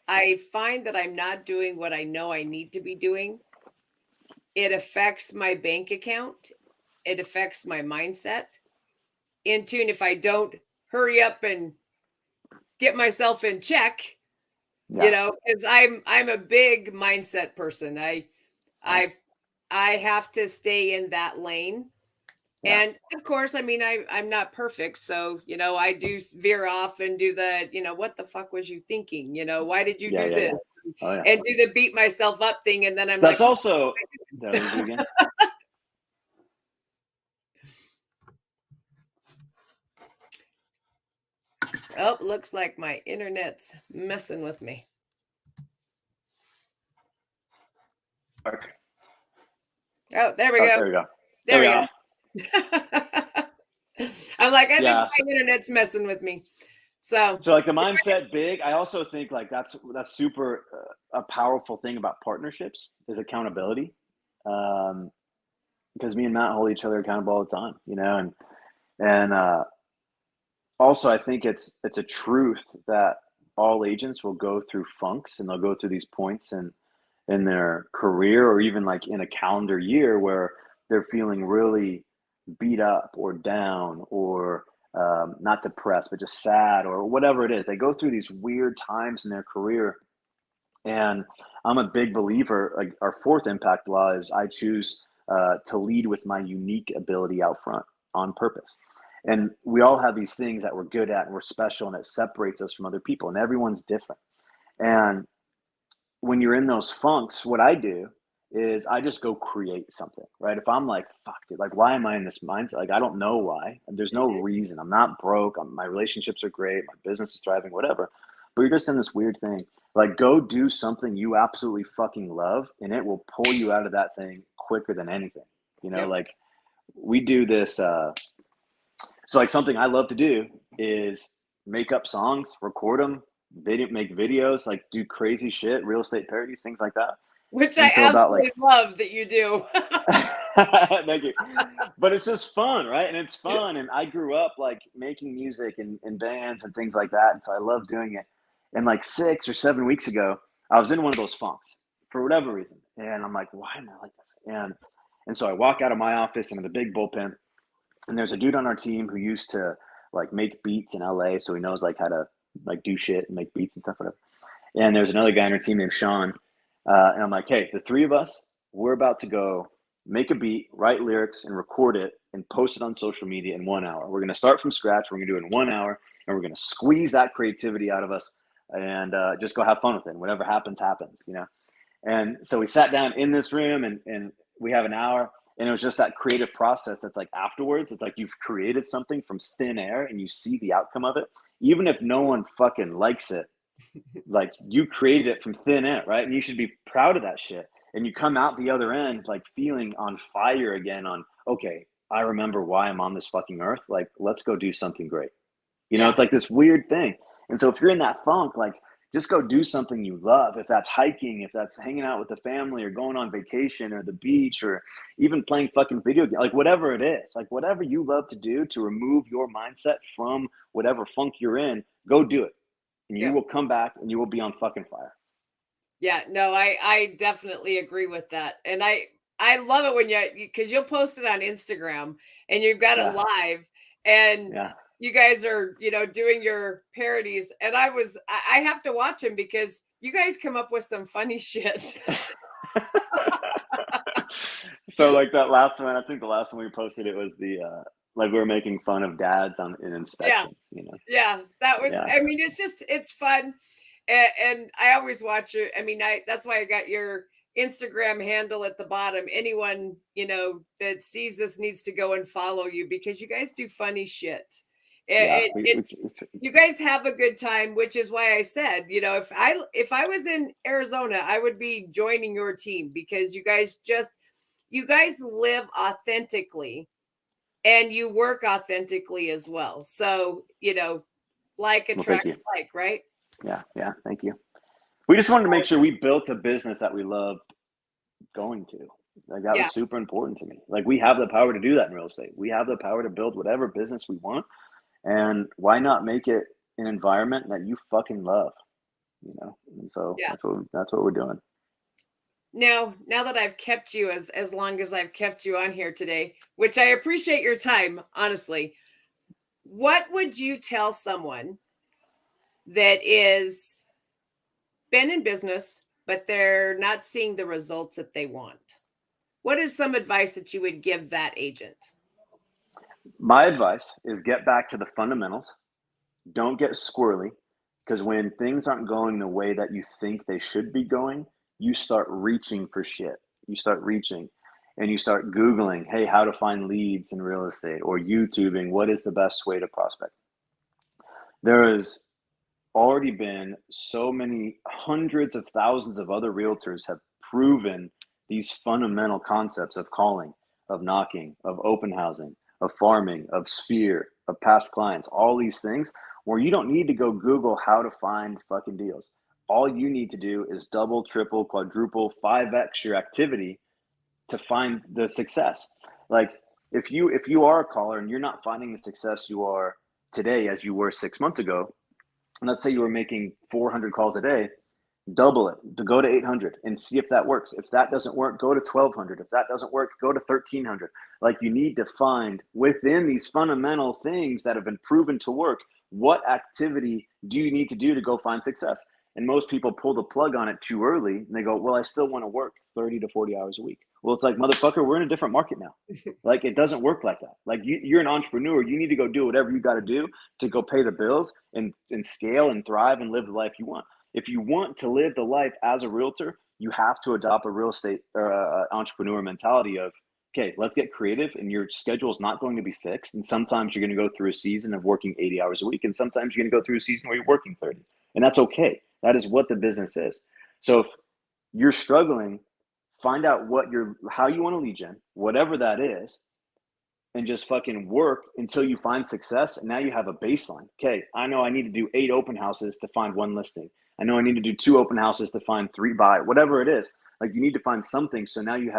I find that I'm not doing what I know I need to be doing, it affects my bank account. It affects my mindset. In tune, if I don't hurry up and get myself in check, because I'm a big mindset person. I have to stay in that lane. Yeah. And of course, I mean, I'm not perfect. So, I do veer off and do the, what the fuck was you thinking? Why did you do this? Yeah. Oh, yeah. And do the beat myself up thing. And then That's also, again? Oh, looks like my internet's messing with me. Oh, there we go. There we go. There we go. I'm like, I think my internet's messing with me. So like the mindset big. I also think like that's super a powerful thing about partnerships is accountability. Because me and Matt hold each other accountable all the time, and also I think it's a truth that all agents will go through funks and they'll go through these points in their career or even like in a calendar year where they're feeling really beat up or down or not depressed, but just sad or whatever it is. They go through these weird times in their career. And I'm a big believer, like our fourth impact law is I choose to lead with my unique ability out front on purpose. And we all have these things that we're good at and we're special, and it separates us from other people, and everyone's different. And when you're in those funks, what I do is I just go create something, right? If I'm like, fuck it, like, why am I in this mindset? Like, I don't know why. There's no reason. I'm not broke. My relationships are great. My business is thriving, whatever. But you're just in this weird thing. Like, go do something you absolutely fucking love, and it will pull you out of that thing quicker than anything. You know, like we do this. So like something I love to do is make up songs, record them, make videos, like do crazy shit, real estate parodies, things like that. Which I absolutely love that you do. Thank you. But it's just fun, right? And it's fun. And I grew up like making music and bands and things like that. And so I love doing it. And like 6 or 7 weeks ago, I was in one of those funks for whatever reason. And I'm like, why am I like this? And so I walk out of my office and in the big bullpen, and there's a dude on our team who used to like make beats in LA. So he knows like how to like do shit and make beats and stuff, whatever. And there's another guy on our team named Sean. And I'm like, hey, the three of us, we're about to go make a beat, write lyrics, and record it and post it on social media in 1 hour. We're going to start from scratch. We're going to do it in 1 hour, and we're going to squeeze that creativity out of us and just go have fun with it. And whatever happens, happens, you know? And so we sat down in this room and we have an hour, and it was just that creative process that's like afterwards. It's like you've created something from thin air and you see the outcome of it. Even if no one fucking likes it, like you created it from thin air, right? And you should be proud of that shit. And you come out the other end like feeling on fire again on, okay, I remember why I'm on this fucking earth. Like, let's go do something great. You know, it's like this weird thing. And so if you're in that funk, like just go do something you love. If that's hiking, if that's hanging out with the family or going on vacation or the beach or even playing fucking video games, like whatever it is, like whatever you love to do to remove your mindset from whatever funk you're in, go do it. And you will come back and you will be on fucking fire. Yeah, no, I definitely agree with that. And I love it when because you'll post it on Instagram and you've got it live and you guys are, you know, doing your parodies. And I have to watch them because you guys come up with some funny shit. So like that last one, I think the last one we posted, it was the, like we were making fun of dads in inspections, you know? Yeah, that was, I mean, it's fun. And I always watch it. I mean, that's why I got your Instagram handle at the bottom. Anyone, you know, that sees this needs to go and follow you because you guys do funny shit. You guys have a good time, which is why I said, you know, if I was in Arizona, I would be joining your team because you guys live authentically and you work authentically as well. So, you know, like attract like, right? Yeah. Thank you. We just wanted to make sure we built a business that we loved going to. Like that was super important to me. Like we have the power to do that in real estate. We have the power to build whatever business we want. And why not make it an environment that you fucking love? You know? And so that's what we're doing. Now that I've kept you as long as I've kept you on here today, which I appreciate your time, honestly, what would you tell someone that is been in business, but they're not seeing the results that they want? What is some advice that you would give that agent? My advice is get back to the fundamentals. Don't get squirrely, because when things aren't going the way that you think they should be going, you start reaching for shit. You start reaching and you start Googling, hey, how to find leads in real estate, or YouTubing, what is the best way to prospect? There has already been so many hundreds of thousands of other realtors have proven these fundamental concepts of calling, of knocking, of open housing, of farming, of sphere, of past clients, all these things where you don't need to go Google how to find fucking deals. All you need to do is double, triple, quadruple, 5x your activity to find the success. Like if you are a caller and you're not finding the success you are today as you were 6 months ago, and let's say you were making 400 calls a day, double it, to go to 800 and see if that works. If that doesn't work, go to 1200. If that doesn't work, go to 1300. Like, you need to find within these fundamental things that have been proven to work, what activity do you need to do to go find success? And most people pull the plug on it too early and they go, well, I still want to work 30 to 40 hours a week. Well, it's like, motherfucker, we're in a different market now. Like, it doesn't work like that. Like, you're an entrepreneur. You need to go do whatever you got to do to go pay the bills and scale and thrive and live the life you want. If you want to live the life as a realtor, you have to adopt a real estate or entrepreneur mentality of, okay, let's get creative, and your schedule is not going to be fixed. And sometimes you're going to go through a season of working 80 hours a week, and sometimes you're going to go through a season where you're working 30. And that's okay. That is what the business is. So if you're struggling, find out how you want to lead gen, whatever that is, and just fucking work until you find success. And now you have a baseline. Okay, I know I need to do 8 open houses to find 1 listing. I know I need to do 2 open houses to find 3 buy, whatever it is. Like, you need to find something. So now you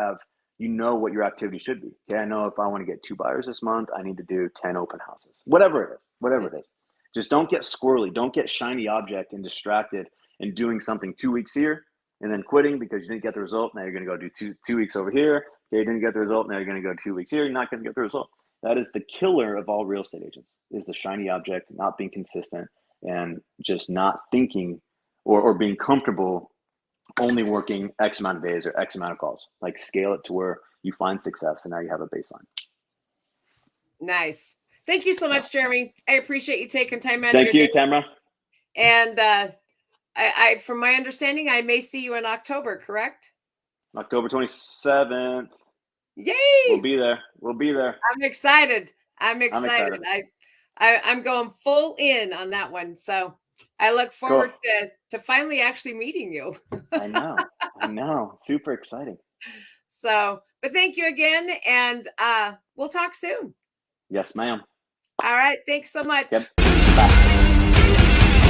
know what your activity should be. Okay, I know if I want to get 2 buyers this month, I need to do 10 open houses, whatever it is. Just don't get squirrely. Don't get shiny object and distracted and doing something 2 weeks here and then quitting because you didn't get the result. Now you're going to go do two weeks over here. Okay, you didn't get the result. Now you're going to go 2 weeks here. You're not going to get the result. That is the killer of all real estate agents, is the shiny object, not being consistent, and just not thinking or being comfortable only working X amount of days or X amount of calls. Like, scale it to where you find success, and now you have a baseline. Nice. Thank you so much, Jeremy. I appreciate you taking time out. Thank you, Tamara. And I, from my understanding, I may see you in October, correct? October 27th. Yay! We'll be there. I'm excited. I'm going full in on that one. So I look forward to finally actually meeting you. I know. Super exciting. So, but thank you again. And we'll talk soon. Yes, ma'am. All right. Thanks so much. Yep.